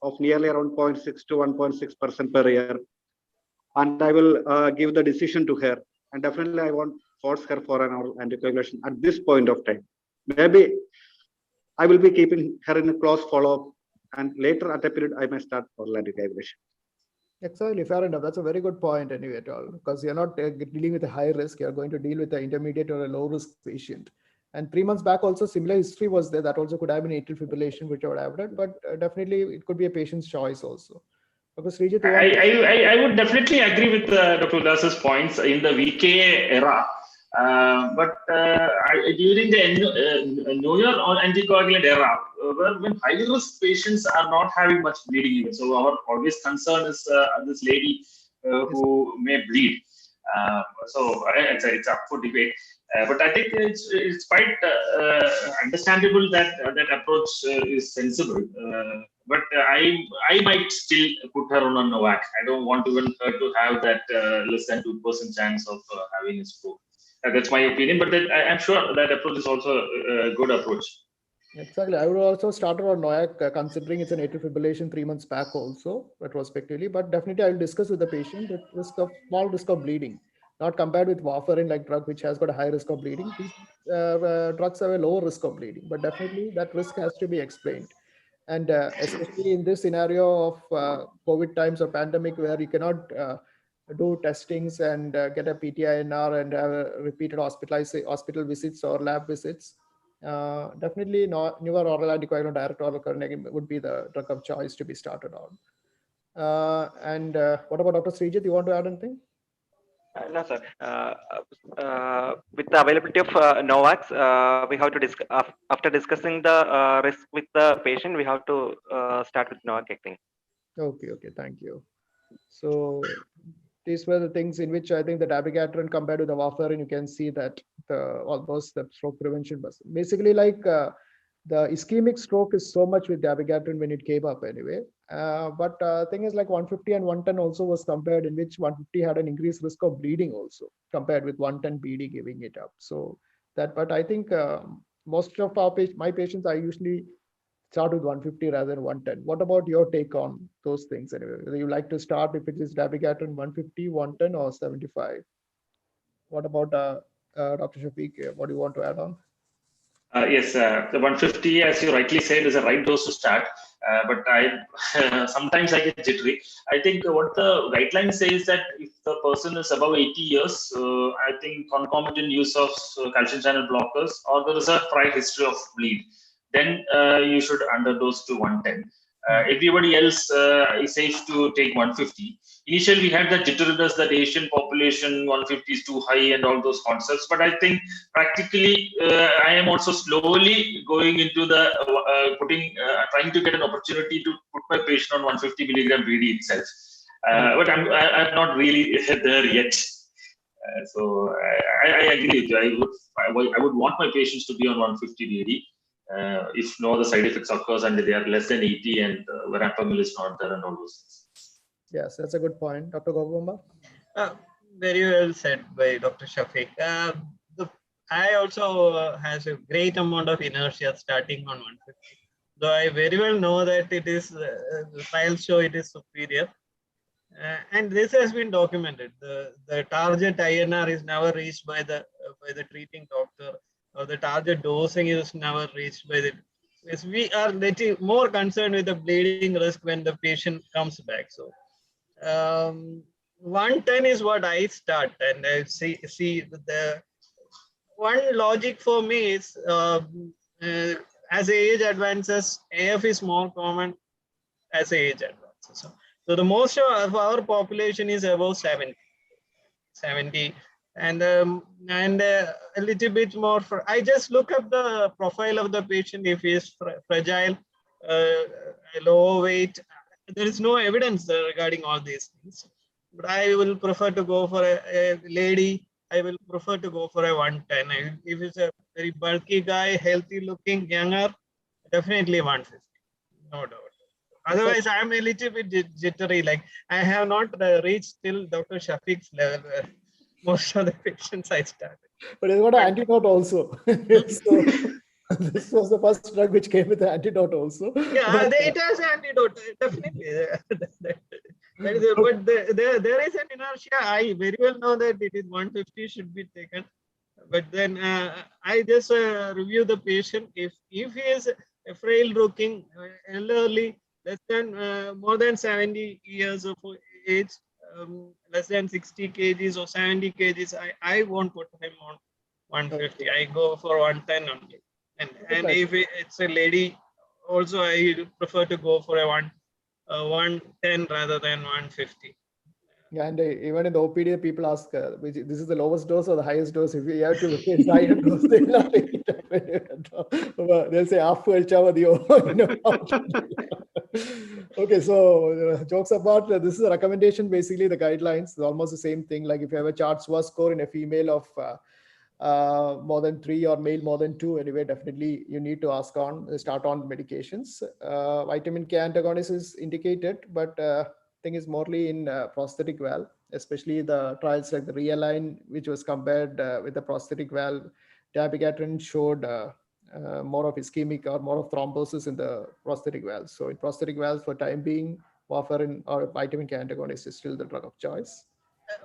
of nearly around 0.6 to 1.6% per year. And I will give the decision to her. And definitely I won't force her for an oral anticoagulation at this point of time. Maybe I will be keeping her in a close follow-up, and later at a period I may start oral anticoagulation. Exactly, fair enough. That's a very good point anyway at all, because you're not dealing with a high risk, you're going to deal with an intermediate or a low risk patient. And 3 months back also similar history was there, that also could have been atrial fibrillation, which I would have done, but definitely it could be a patient's choice also. Because Srijit, I would definitely agree with Dr. Ulas's points in the VKA era. But during the newer anticoagulant era, when high-risk patients are not having much bleeding even. So our always concern is this lady who may bleed. So it's up for debate. But I think it's quite understandable that that approach is sensible. But I might still put her on a NOAC. I don't want even her to have that less than 2% chance of having a stroke. That's my opinion, but I'm sure that approach is also a good approach. Exactly. I would also start on NOAC, considering it's an atrial fibrillation 3 months back also, retrospectively. But definitely I will discuss with the patient the small risk of bleeding, not compared with warfarin like drug, which has got a high risk of bleeding. These drugs have a lower risk of bleeding, but definitely that risk has to be explained. And especially in this scenario of COVID times or pandemic, where you cannot do testings and get a PTINR and have repeated hospital visits or lab visits, definitely newer oral anticoagulant, direct oral coronary would be the drug of choice to be started on. And what about Dr. Srijit? You want to add anything? No, sir. With the availability of NOACs, we have to discuss after discussing the risk with the patient. We have to start with NOAC, I think. Okay, thank you. So these were the things in which I think the dabigatran compared to the warfarin, you can see that almost the stroke prevention was basically like the ischemic stroke is so much with dabigatran when it came up anyway. But thing is like 150 and 110 also was compared, in which 150 had an increased risk of bleeding also compared with 110 BD giving it up. So that, but I think most of my patients, I usually start with 150 rather than 110. What about your take on those things anyway? Whether you like to start if it is dabigatran 150, 110 or 75? What about Dr. Shafiq? What do you want to add on? Yes, the 150, as you rightly said, is a right dose to start. But I sometimes I get jittery. I think what the guidelines say is that if the person is above 80 years, I think concomitant use of calcium channel blockers, or there is a prior history of bleed, then you should underdose to 110. Everybody else is safe to take 150. Initially, we had the jitteriness that Asian population 150 is too high and all those concepts. But I think practically, I am also slowly going into the trying to get an opportunity to put my patient on 150 milligram BD itself. But I'm not really there yet. So I agree with you. I would want my patients to be on 150 BD. If no other side effects occurs and they are less than 80 and verapamil is not there and all those things. Yes, that's a good point. Dr. Gopamba? Very well said by Dr. Shafiq. I also has a great amount of inertia starting on 150. Though I very well know that it is, the trials show it is superior. And this has been documented. The target INR is never reached by the treating doctor, or the target dosing is never reached by the. Yes, we are little more concerned with the bleeding risk when the patient comes back. So 110 is what I start, and I see the one logic for me is as age advances, AF is more common as age advances. So the most of our population is above 70, and a little bit more. I just look up the profile of the patient. If he is fragile, low weight. There is no evidence regarding all these things. But I will prefer to go for a lady. I will prefer to go for a 110. If it's a very bulky guy, healthy looking, younger, definitely 150. No doubt. Otherwise, I'm a little bit jittery. Like I have not reached till Dr. Shafiq's level where most of the patients I started. But it's got an antidote also. So this was the first drug which came with an antidote also. Yeah, it has an antidote, definitely. But there is an inertia. I very well know that it is 150 should be taken. But then I just review the patient. If he is a frail looking, elderly, less than more than 70 years of age, less than 60 kgs or 70 kgs, I won't put him on 150. I go for 110 only. And if it's a lady, also I prefer to go for a 110 rather than 150. Yeah, and even in the OPD, people ask, this is the lowest dose or the highest dose? If you have to take higher dose, they'll not take it up. They'll say, okay, so jokes apart, this is a recommendation, basically the guidelines. It's almost the same thing. Like if you have a Charts-Worth score in a female of more than 3 or male more than 2, anyway, definitely you need to start on medications. Vitamin K antagonist is indicated, but thing is morely in prosthetic valve, especially the trials like the Realign, which was compared with the prosthetic valve. Dabigatran showed more of ischemic or more of thrombosis in the prosthetic valve. So in prosthetic valves, for time being, warfarin or vitamin K antagonist is still the drug of choice.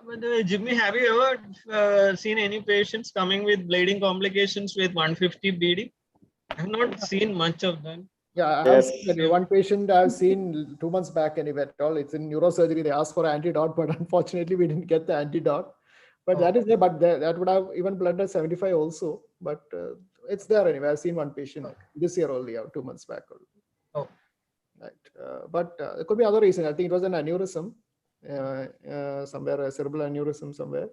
But Jimmy, have you ever seen any patients coming with bleeding complications with 150 BD? I have not seen much of them. Yeah, I have seen one patient I've seen 2 months back anyway at all. It's in neurosurgery. They asked for an antidote, but unfortunately we didn't get the antidote. But that is there, but that would have even blood at 75 also. But it's there anyway. I've seen one patient this year only, 2 months back only. Oh. Right. But it could be other reason. I think it was an aneurysm somewhere, a cerebral aneurysm somewhere.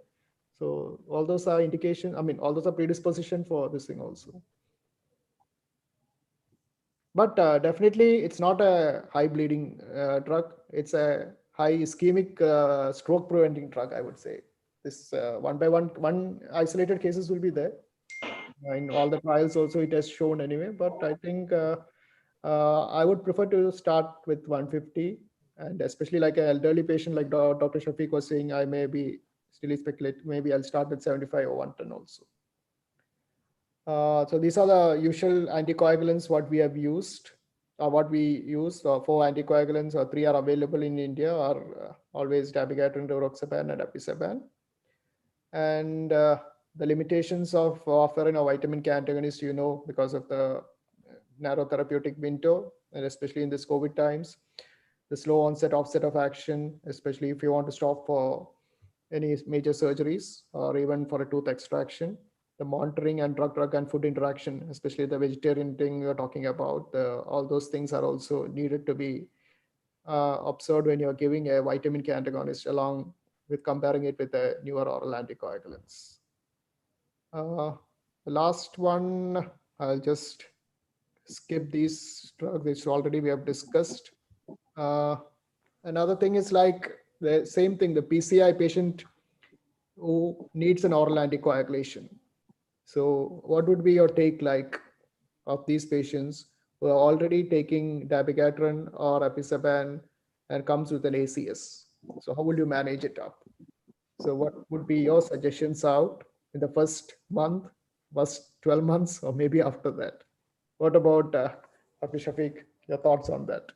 So all those are indication. I mean, all those are predisposition for this thing also. But definitely, it's not a high bleeding drug. It's a high ischemic stroke preventing drug, I would say. This one by one isolated cases will be there. In all the trials also, it has shown anyway. But I think I would prefer to start with 150. And especially like an elderly patient, like Dr. Shafiq was saying, I may be still speculate. Maybe I'll start with 75 or 110 also. So these are the usual anticoagulants what we have used, or what we use. 4 anticoagulants or 3 are available in India, are always dabigatran, rivaroxaban, and episaban. And the limitations of warfarin or vitamin K antagonist, because of the narrow therapeutic window, and especially in this COVID times, the slow onset offset of action, especially if you want to stop for any major surgeries or even for a tooth extraction. The monitoring and drug and food interaction, especially the vegetarian thing you're talking about, all those things are also needed to be observed when you're giving a vitamin K antagonist along with comparing it with the newer oral anticoagulants. The last one, I'll just skip these drugs which already we have discussed. Another thing is like the same thing, the PCI patient who needs an oral anticoagulation. So what would be your take like of these patients who are already taking dabigatran or episaban and comes with an ACS? So how would you manage it up? So what would be your suggestions out in the first month, first 12 months, or maybe after that? What about Dr. Shafiq, your thoughts on that?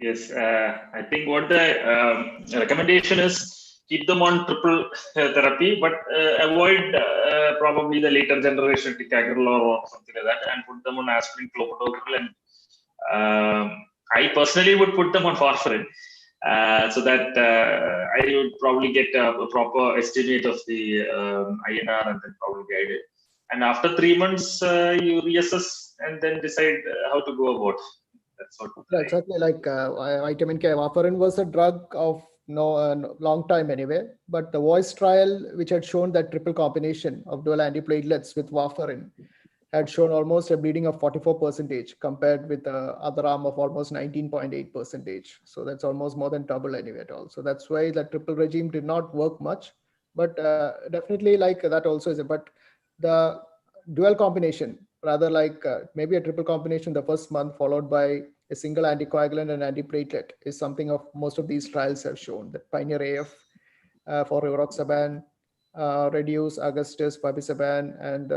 Yes, I think what the recommendation is, keep them on triple therapy, but avoid probably the later generation ticagrelor or something like that, and put them on aspirin, clopidogrel, and I personally would put them on warfarin, so that I would probably get a proper estimate of the INR and then probably guide it. And after 3 months, you reassess and then decide how to go about. That's what. Exactly, like vitamin K. Warfarin was a drug of long time anyway, but the voice trial, which had shown that triple combination of dual antiplatelets with warfarin, had shown almost a bleeding of 44% compared with the other arm of almost 19.8%. So that's almost more than double anyway at all. So that's why the triple regime did not work much, but definitely like that also is it. But the dual combination, rather like maybe a triple combination the first month followed by a single anticoagulant and antiplatelet is something of most of these trials have shown. That Pioneer AF for rivaroxaban, Reduce, Augustus, Papisaban, and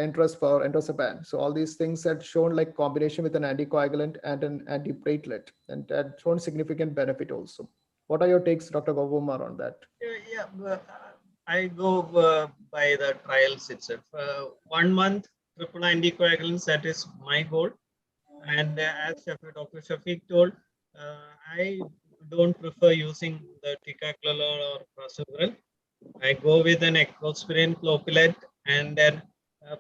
interest for endosaban. So all these things had shown like combination with an anticoagulant and an antiplatelet, and had shown significant benefit also. What are your takes, Dr. Govumar, on that? I go by the trials itself. 1 month triple anticoagulants, that is my goal. And as Dr. Shafiq told, I don't prefer using the ticagrelor or prasugrel. I go with an ecosprin, clopilate, and then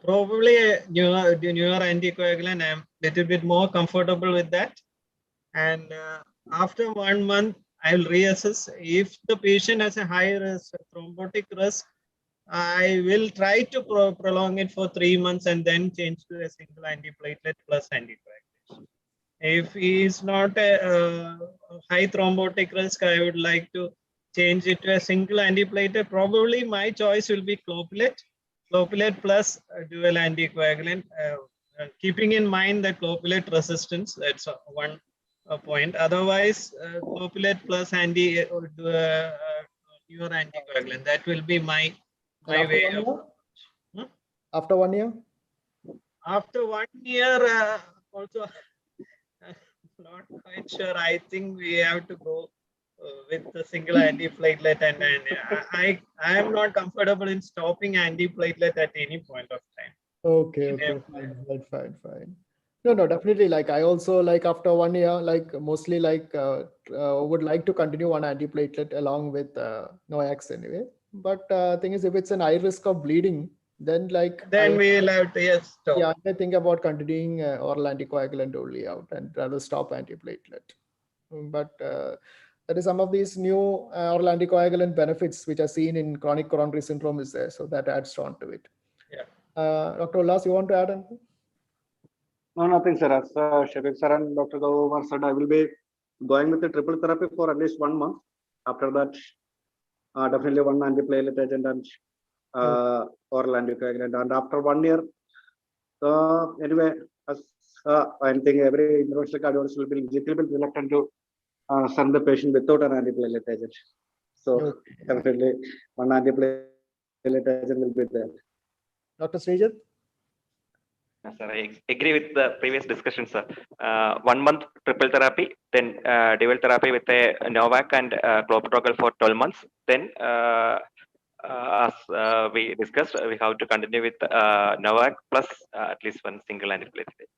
probably a newer anticoagulant. I'm a little bit more comfortable with that. And after 1 month, I will reassess. If the patient has a high risk, thrombotic risk, I will try to prolong it for 3 months and then change to a single antiplatelet plus anticoagulation. If he is not a high thrombotic risk, I would like to change it to a single antiplatelet. Probably my choice will be clopilate plus dual anticoagulant, keeping in mind the clopilate resistance. That's one point. Otherwise, clopilate plus newer anticoagulant. That will be my way of. After 1 year? After 1 year, also not quite sure. I think we have to go with the single antiplatelet, and I am not comfortable in stopping antiplatelet at any point of time. Okay, fine. No, definitely. Like I also like after 1 year, like mostly like would like to continue one antiplatelet along with NOACs anyway. But thing is, if it's an high risk of bleeding, then like we'll have to stop. Yeah, I think about continuing oral anticoagulant only out and rather stop antiplatelet. But that is some of these new oral anticoagulant benefits which are seen in chronic coronary syndrome is there, so that adds on to it. Yeah. Dr. Ullas, you want to add anything? No, nothing, sir. As Shafiq sir and Dr. Govumar said, I will be going with the triple therapy for at least 1 month. After that, definitely one antiplatelet agent and oral anticoagulant. And after 1 year, anyway, as I think every interventional cardiologist will be little bit reluctant to send the patient without an antiplatelet agent. So definitely one antiplatelet agent will be there. Dr. Srijat? Yes, sir, I agree with the previous discussion, sir. 1 month triple therapy, then dual therapy with a Novak and clopidogrel for 12 months. Then, as we discussed, we have to continue with Novak plus at least one single antiplatelet.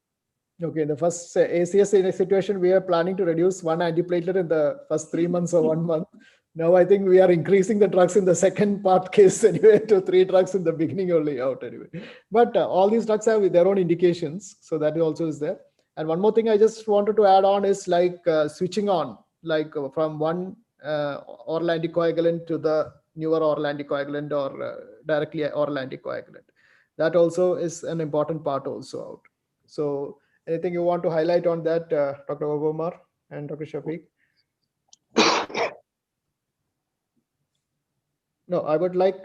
Okay, the first ACS in a situation, we are planning to reduce one antiplatelet in the first 3 months or 1 month. Now I think we are increasing the drugs in the second part case anyway to 3 drugs in the beginning only out anyway. But all these drugs have their own indications, so that also is there. And one more thing I just wanted to add on is like switching on, like from one oral anticoagulant to the newer oral anticoagulant or directly oral anticoagulant. That also is an important part also out. So anything you want to highlight on that, Dr. Govumar and Dr. Shafiq? No, I would like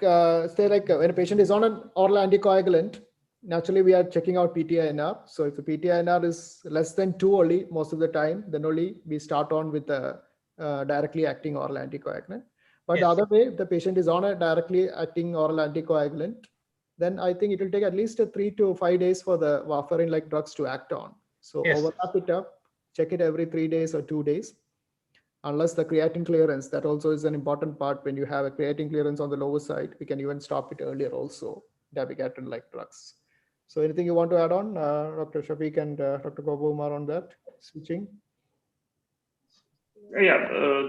say like when a patient is on an oral anticoagulant, naturally we are checking out PTINR. So if the PTINR is less than 2 only most of the time, then only we start on with the directly acting oral anticoagulant. But the other way, if the patient is on a directly acting oral anticoagulant, then I think it will take at least 3 to 5 days for the warfarin-like drugs to act on. So overlap it up, check it every 3 days or 2 days. Unless the creatinine clearance, that also is an important part. When you have a creatinine clearance on the lower side, we can even stop it earlier also, dabigatran-like drugs. So anything you want to add on, Dr. Shafiq and Dr. Govumar on that, switching? Yeah,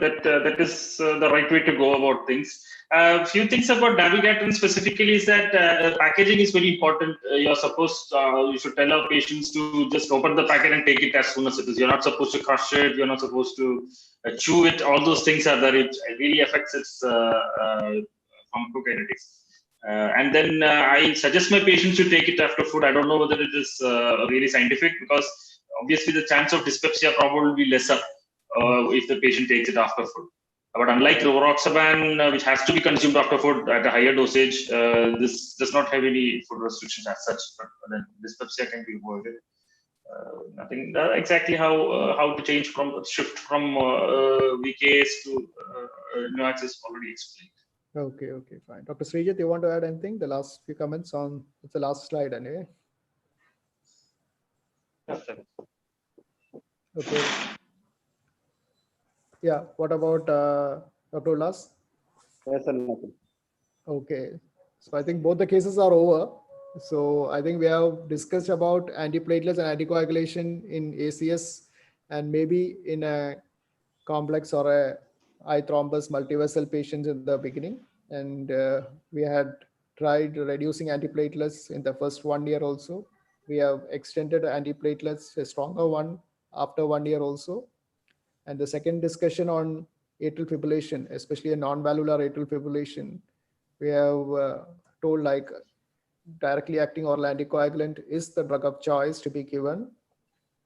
that is the right way to go about things. A few things about dabigatran specifically is that packaging is very important. You're supposed, you should tell our patients to just open the packet and take it as soon as it is. You're not supposed to crush it. You're not supposed to chew it. All those things are there. It really affects its pharmacokinetics. And then I suggest my patients to take it after food. I don't know whether it is really scientific, because obviously the chance of dyspepsia probably will be lesser if the patient takes it after food. But unlike rivaroxaban, which has to be consumed after food at a higher dosage, this does not have any food restrictions as such. But then dyspepsia can be avoided. Nothing exactly how to shift from VKS to NOACs is already explained. Okay, fine. Dr. Srijit, you want to add anything? The last few comments on it's the last slide anyway. Yes, sir. Okay. Yeah. What about Dr. Ullas? Yes, sir, nothing. Okay. So I think both the cases are over. So I think we have discussed about antiplatelets and anticoagulation in ACS and maybe in a complex or a eye thrombus multivessel patients in the beginning. And we had tried reducing antiplatelets in the first 1 year also. We have extended antiplatelets, a stronger one after 1 year also. And the second discussion on atrial fibrillation, especially a non-valvular atrial fibrillation, we have told like directly acting oral anticoagulant is the drug of choice to be given.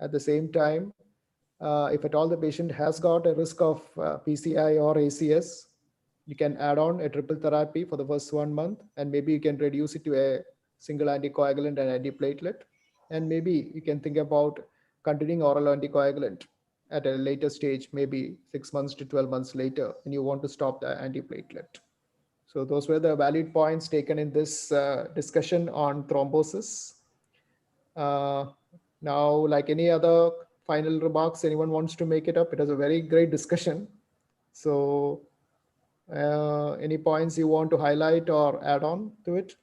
At the same time, if at all the patient has got a risk of PCI or ACS, you can add on a triple therapy for the first 1 month, and maybe you can reduce it to a single anticoagulant and antiplatelet. And maybe you can think about continuing oral anticoagulant at a later stage, maybe 6 months to 12 months later, and you want to stop the antiplatelet. So those were the valid points taken in this discussion on thrombosis. Now, like any other final remarks, anyone wants to make it up? It was a very great discussion. So any points you want to highlight or add on to it?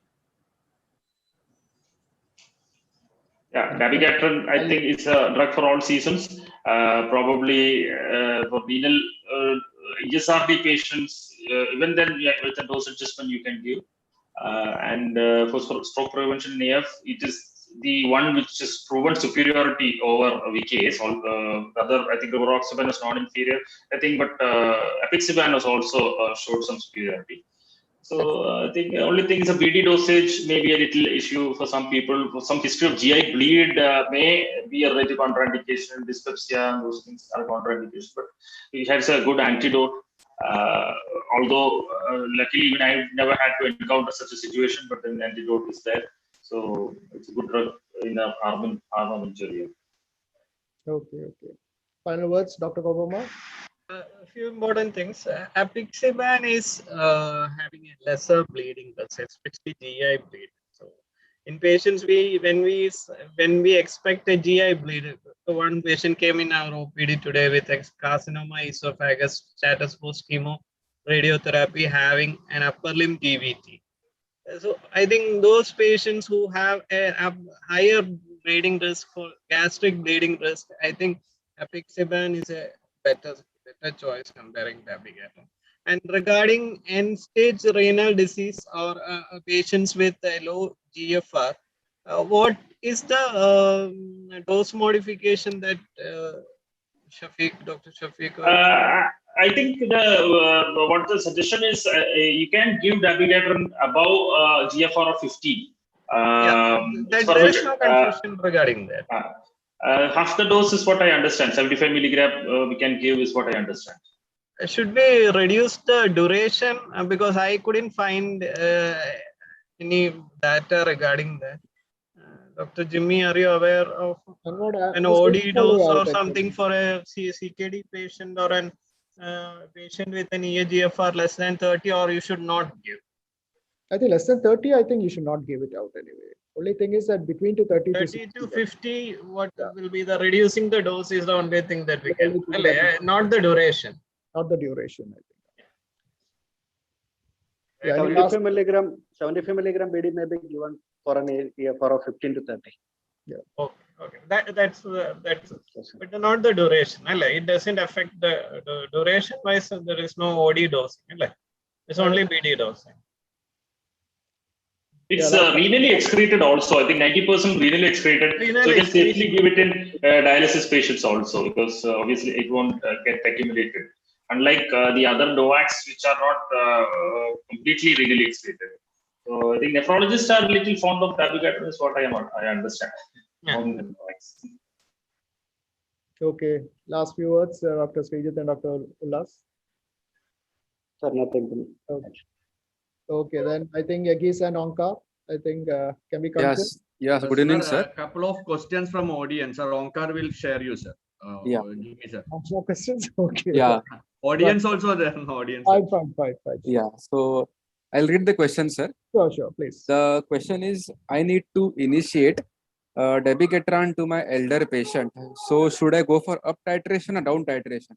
Yeah, dabigatran, I think it's a drug for all seasons. Probably for renal ESRD patients, even then, yeah, with a dose adjustment you can give. And for stroke prevention in AF, it is the one which has proven superiority over VKS. Other, I think rivaroxaban is non-inferior, I think, but apixaban has also showed some superiority. So I think the only thing is a BD dosage may be a little issue for some people. For some history of GI bleed may be a relative contraindication. Dyspepsia and those things are contraindications, but it has a good antidote. Although luckily even I've never had to encounter such a situation, but then the antidote is there. So it's a good drug in the armamentarium. Okay. Final words, Dr. Kopama? A few important things. Apixaban is having a lesser bleeding risk, especially GI bleed. So in patients, when we expect a GI bleed, one patient came in our OPD today with carcinoma esophagus, status post chemo radiotherapy, having an upper limb DVT. So I think those patients who have a higher bleeding risk for gastric bleeding risk, I think apixaban is a better choice comparing dabigatran. And regarding end-stage renal disease or patients with a low GFR, what is the dose modification that Dr. Shafiq? I think what the suggestion is, you can give dabigatran above GFR of 50. There is no confusion regarding that. Half the dose is what I understand. 75 milligram we can give is what I understand. Should we reduce the duration? Because I couldn't find any data regarding that. Dr. Jimmy, are you aware of an OD dose or something for a CKD patient or an patient with an EGFR less than 30, or you should not give? I think less than 30, I think you should not give it out anyway. Only thing is that between 30 to 50, what will be the reducing the dose is the only thing that we can, not the duration. Not the duration, I think. 75 milligram BD may be given for an EFR of 15 to 30. Yeah. Okay. That's but not the duration. It doesn't affect the duration wise. There is no OD dosing. It's only BD dosing. It's renally excreted also. I think 90% renally excreted. So you can safely give it in dialysis patients also, because obviously it won't get accumulated. Unlike the other NOACs, which are not completely renally excreted. So So I think nephrologists are a little fond of dabigatran is what I understand. Yeah. Okay, last few words, Dr. Srijit and Dr. Ullas. Sir, nothing. Okay, then I think Yagis and Onkar, I think can we conclude? Yes. Good evening, sir. A couple of questions from audience. Sir, Onkar will share you, sir. Yeah. Give me, sir. More questions? Okay. Yeah. Audience also there. Audience. Fine. Yeah. So I'll read the question, sir. Sure, please. The question is, I need to initiate dabigatran to my elder patient. So should I go for up titration or down titration?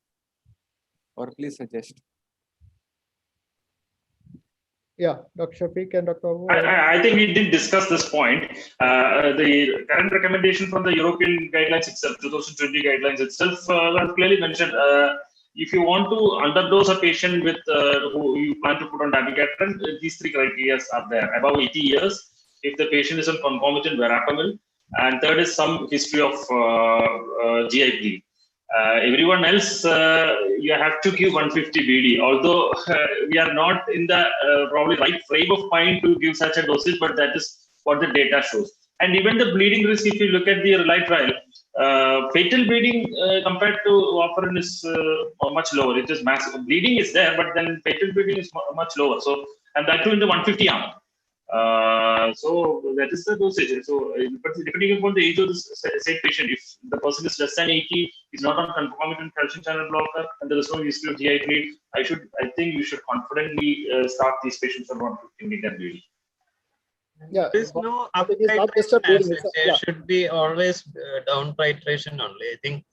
Or please suggest. Yeah, Dr. Shafiq and Dr. Abu. I think we did discuss this point. The current recommendation from the European guidelines itself, 2020 guidelines itself, was clearly mentioned. If you want to underdose a patient with who you plan to put on dabigatran, these three criteria are there: above 80 years, if the patient is on concomitant verapamil, and third is some history of GI bleed. Everyone else, you have to give 150 BD. Although we are not in the probably right frame of mind to give such a dosage, but that is what the data shows. And even the bleeding risk, if you look at the RELY trial, fatal bleeding compared to warfarin is much lower. It is massive. Bleeding is there, but then fatal bleeding is much lower. So, and that too in the 150 arm. So that is the dosage. So, but depending upon the age of the same patient, if the person is less than 80, is not on concomitant calcium channel blocker, and there is no history of GI bleed, I think you should confidently start these patients on 150 milligram bleeding. Yeah, there is no up it is not just a titration bleeding, as such. yeah. There should be always down titration only. I think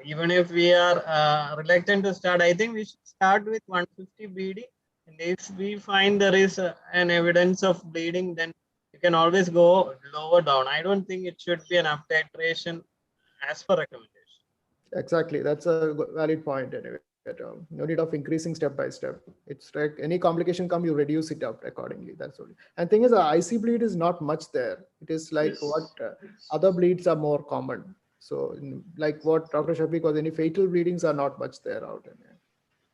even if we are reluctant to start, I think we should start with 150 BD. And if we find there is an evidence of bleeding, then you can always go lower down. I don't think it should be an up titration as per recommendation. Exactly, that's a valid point anyway. No need of increasing step by step. It's like any complication come, you reduce it up accordingly. That's all. And thing is, the IC bleed is not much there. It is like what other bleeds are more common. So, like what Dr. Shafiq was, any fatal bleedings are not much there out in there.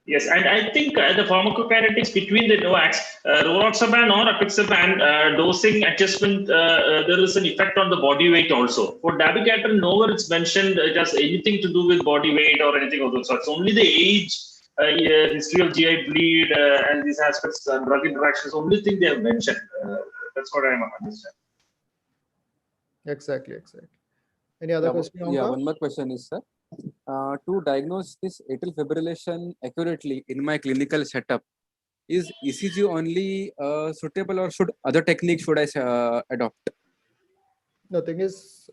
Yes, and I think the pharmacokinetics between the NOACs, rivaroxaban or apixaban dosing adjustment, there is an effect on the body weight also. For dabigatran, nowhere it's mentioned it has anything to do with body weight or anything of those sorts. Only the age, history of GI bleed, and these aspects, drug interactions, only thing they have mentioned. That's what I understand. Exactly. Any other question? Yeah, one more question is, sir. To diagnose this atrial fibrillation accurately in my clinical setup, is ECG only suitable, or should other techniques should I adopt? The thing is,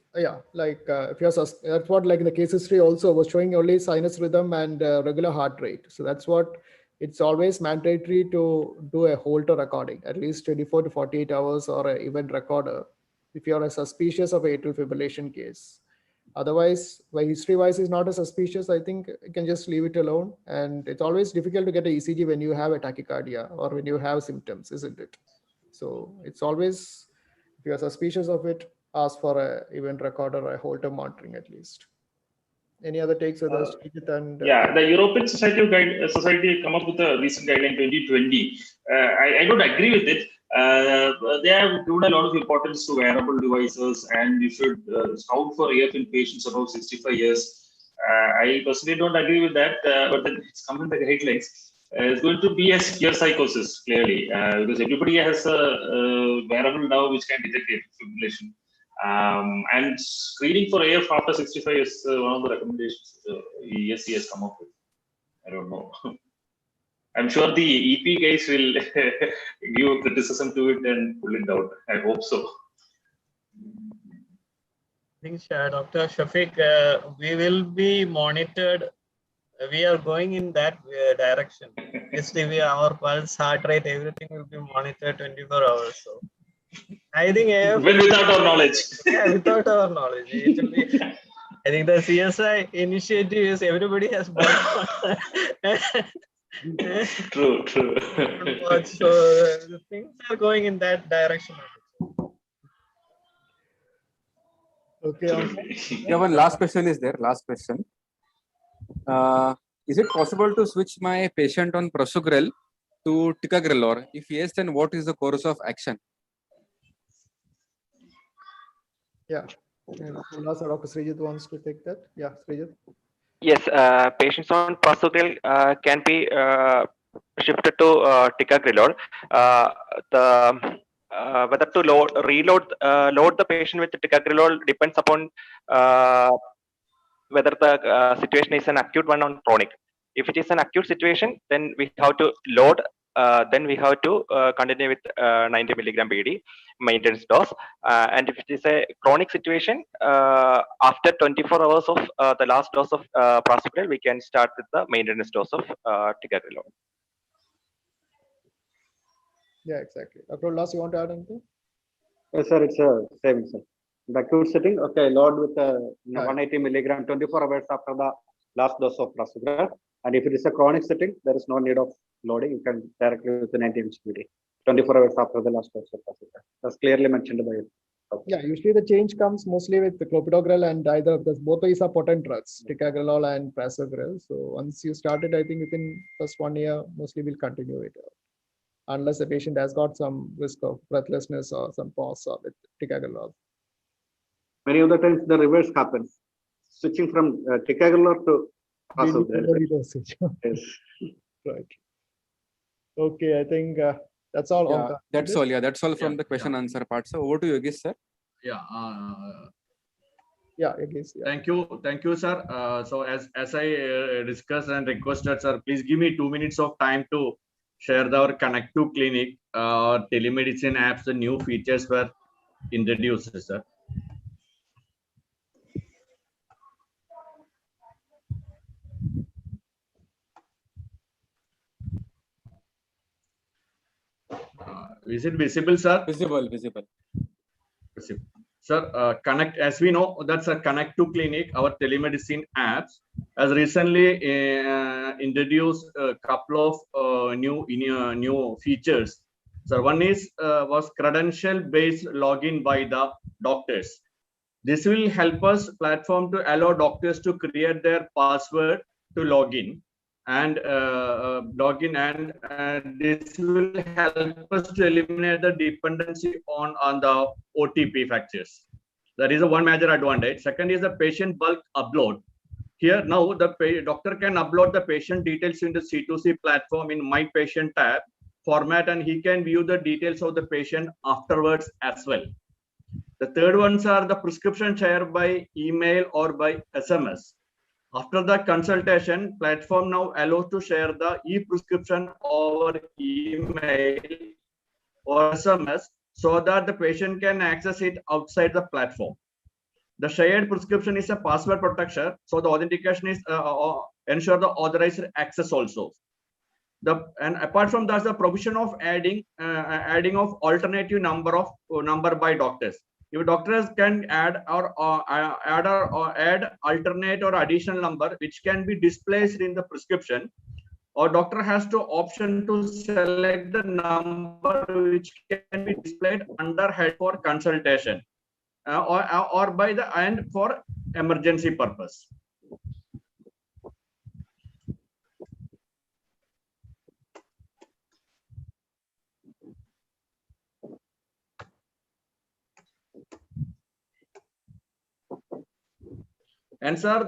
like if you're that's what, like in the case history also was showing only sinus rhythm and regular heart rate. So that's what it's always mandatory to do a Holter recording at least 24 to 48 hours or an event recorder if you're suspicious of atrial fibrillation case. Otherwise, by history wise is not a suspicious, I think you can just leave it alone. And it's always difficult to get an ECG when you have a tachycardia or when you have symptoms, isn't it? So it's always, if you are suspicious of it, ask for a event recorder or a Holter monitoring at least. Any other takes with us? Yeah, the European Society come up with a recent guideline 2020. I don't agree with it. They have given a lot of importance to wearable devices, and you should scout for AF in patients above 65 years. I personally don't agree with that, but then it's come in the guidelines. It's going to be a severe psychosis, clearly, because everybody has a wearable now which can detect atrial fibrillation. And screening for AF after 65 is one of the recommendations ESC has come up with. I don't know. I'm sure the EP guys will give criticism to it and pull it out. I hope so. I think Dr. Shafiq, we will be monitored. We are going in that direction. Yesterday, our pulse, heart rate, everything will be monitored 24 hours. So I think without our knowledge. Yeah, without our knowledge. It will be, I think the CSI initiative is everybody has bought. True. So things are going in that direction. Okay. Yeah, one last question is there. Last question. Is it possible to switch my patient on prasugrel to ticagrelor? If yes, then what is the course of action? Yeah. And Dr. Srijit wants to take that. Yeah, Srijit. Yes, patients on prasugrel can be shifted to ticagrelor. The whether to load the patient with ticagrelor depends upon whether the situation is an acute one or chronic. If it is an acute situation, then we have to load. Then we have to continue with 90 milligram BD maintenance dose. And if it is a chronic situation, after 24 hours of the last dose of prasugrel, we can start with the maintenance dose of ticagrelor. Yeah, exactly. Dr. Ullas, you want to add anything? Yes, sir. It's a same, sir. The acute setting, okay, load with 180 milligram 24 hours after the last dose of prasugrel. And if it is a chronic setting, there is no need of loading. You can directly with the 90 mg 24 hours after the last dose of prasugrel. That's clearly mentioned by you. Yeah, usually the change comes mostly with the clopidogrel and either, because both these are potent drugs, ticagrelor and prasugrel. So once you start it, I think within first 1 year, mostly we'll continue it. Unless the patient has got some risk of breathlessness or some pause with ticagrelor. Many of the times the reverse happens. Switching from ticagrelor to prasugrel. Dosage. Yes. Right. Okay, I think that's all. Yeah, that's all. Yeah, that's all from the question answer part. So over to Yogesh, sir. Yeah. Yeah, Yogesh. Yeah. Thank you, sir. So as I discussed and requested, sir, please give me 2 minutes of time to share our Connect2 Clinic telemedicine apps. The new features were introduced, sir. Is it visible, sir? Visible. Sir, Connect, as we know, that's a Connect2 Clinic, our telemedicine apps, has recently introduced a couple of new features. So one was credential-based login by the doctors. This will help us platform to allow doctors to create their password to login. And this will help us to eliminate the dependency on the OTP factors. That is a one major advantage. Second is the patient bulk upload. Here now the doctor can upload the patient details in the C2C platform in My Patient tab format, and he can view the details of the patient afterwards as well. The third ones are the prescription share by email or by SMS. After the consultation, platform now allows to share the e-prescription over email or SMS so that the patient can access it outside the platform. The shared prescription is a password protection, so the authentication is ensure the authorized access also. And apart from that, the provision of adding of alternative number by doctors. If doctors can add alternate or additional number which can be displaced in the prescription, or doctor has to option to select the number which can be displayed under head for consultation or by the end for emergency purpose. And sir,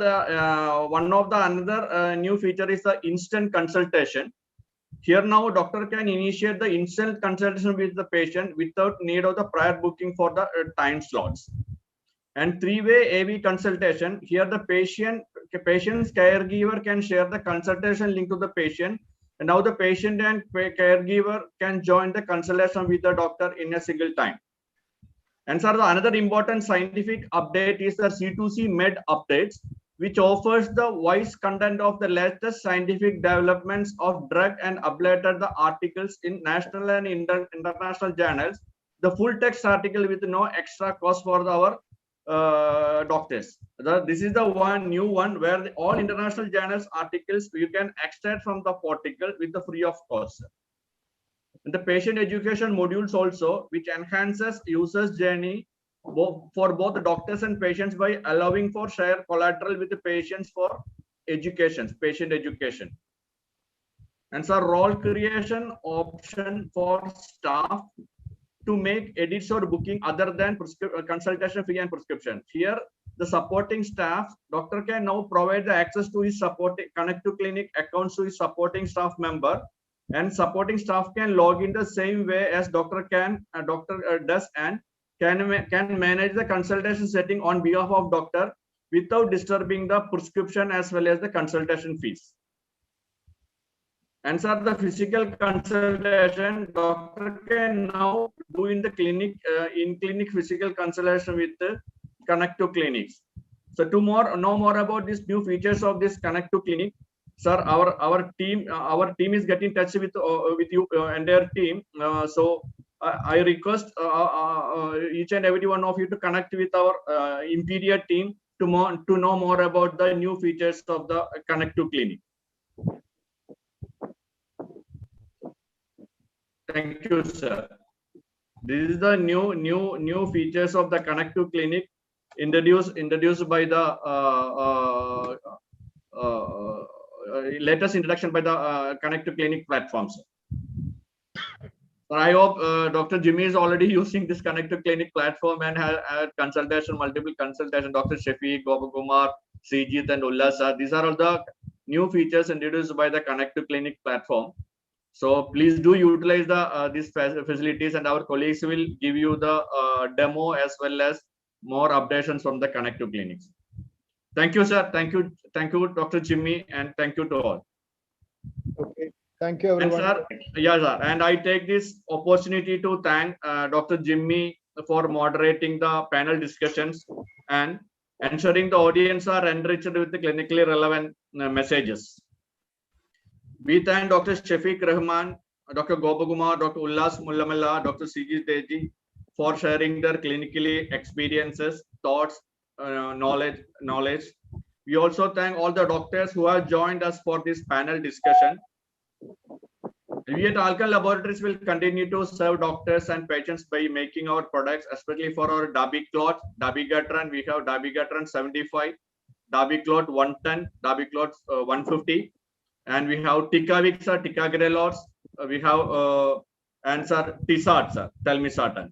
another new feature is the instant consultation. Here now, doctor can initiate the instant consultation with the patient without need of the prior booking for the time slots. And three-way AV consultation. Here the patient's caregiver can share the consultation link to the patient, and now the patient and caregiver can join the consultation with the doctor in a single time. And sir, another important scientific update is the C2C Med updates, which offers the voice content of the latest scientific developments of drug and updated the articles in national and international journals. The full text article with no extra cost for our doctors. This is the new one where all international journals articles you can extract from the article with the free of cost. And the patient education modules also, which enhances users journey for both the doctors and patients by allowing for share collateral with the patients for patient education. And sir, role creation option for staff to make edits or booking other than consultation fee and prescription. Here, the supporting staff, doctor can now provide the access to his supporting Connect to Clinic accounts to his supporting staff member, and supporting staff can log in the same way as doctor does, and can manage the consultation setting on behalf of doctor without disturbing the prescription as well as the consultation fees. And sir, the physical consultation, doctor can now do in the clinic, in clinic physical consultation with the Connect to Clinics. So to know more about these new features of this Connect to Clinic, sir, our team is getting in touch with you, entire team. So I request each and every one of you to connect with our Imperial team to know more about the new features of the Connect to Clinic. Thank you, sir. This is the new features of the Connect to Clinic introduced by the latest introduction by the Connect to Clinic platforms. I hope Dr. Jimmy is already using this Connect to Clinic platform and had consultation, multiple consultation. Dr. Shafiq, Gopakumar, Srijit, and Ullas. These are all the new features introduced by the Connect to Clinic platform. So please do utilize these facilities, and our colleagues will give you the demo as well as more updates from the Connect to Clinics. Thank you, sir. Thank you, Dr. Jimmy, and thank you to all. Okay. Thank you, everyone. And sir, yeah, sir. And I take this opportunity to thank Dr. Jimmy for moderating the panel discussions and ensuring the audience are enriched with the clinically relevant messages. We thank Dr. Shafiq Rahman, Dr. Gopakumar, Dr. Ullas Mullamalla, Dr. Srijit Teji for sharing their clinically experiences, thoughts, knowledge. We also thank all the doctors who have joined us for this panel discussion. We at Alkan Laboratories will continue to serve doctors and patients by making our products, especially for our Dabiclot, Dabigatran. We have Dabigatran 75, Dabiclot 110, Dabiclot 150. And we have Tikavix, Ticagrelors, we have answer Tisat, sir, Telmisartan.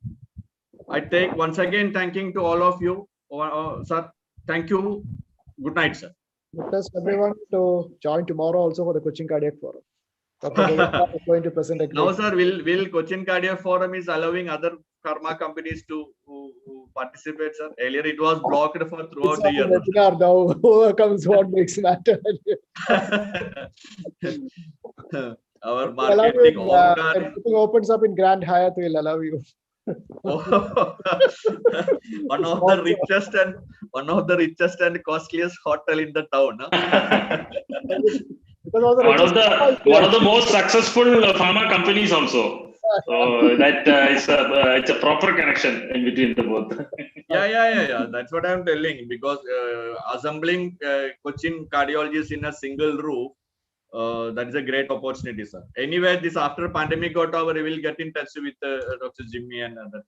I take once again thanking to all of you, sir. Thank you. Good night, sir. Request everyone to join tomorrow also for the Cochin Cardiac Forum. Dr. Gopakumar is going to present a Now, sir, will Cochin Cardiac Forum is allowing other pharma companies to participate, sir? Earlier it was blocked for throughout the year. Webinar now overcomes what makes matter. Our marketing everything opens up in Grand Hyatt, will allow you. one of the richest and costliest hotel in the town. Huh? one of the most successful pharma companies also. So that it's a proper connection in between the both. Yeah. That's what I'm telling, because assembling Cochin cardiologists in a single roof, that is a great opportunity, sir. Anyway, this after pandemic got over, we will get in touch with Dr. Jimmy and others.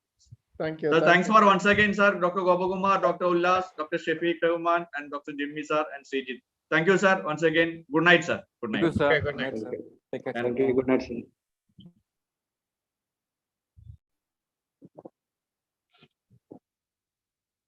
Thank you. So thanks for once again, sir, Dr. Gopakumar, Dr. Ullas, Dr. Shafiq Rahman, and Dr. Jimmy, sir, and Srijit. Thank you, sir. Once again, good night, sir. Good night. Thank you, sir. Okay, good night. Sir. Take care. Thank you. Good night, sir.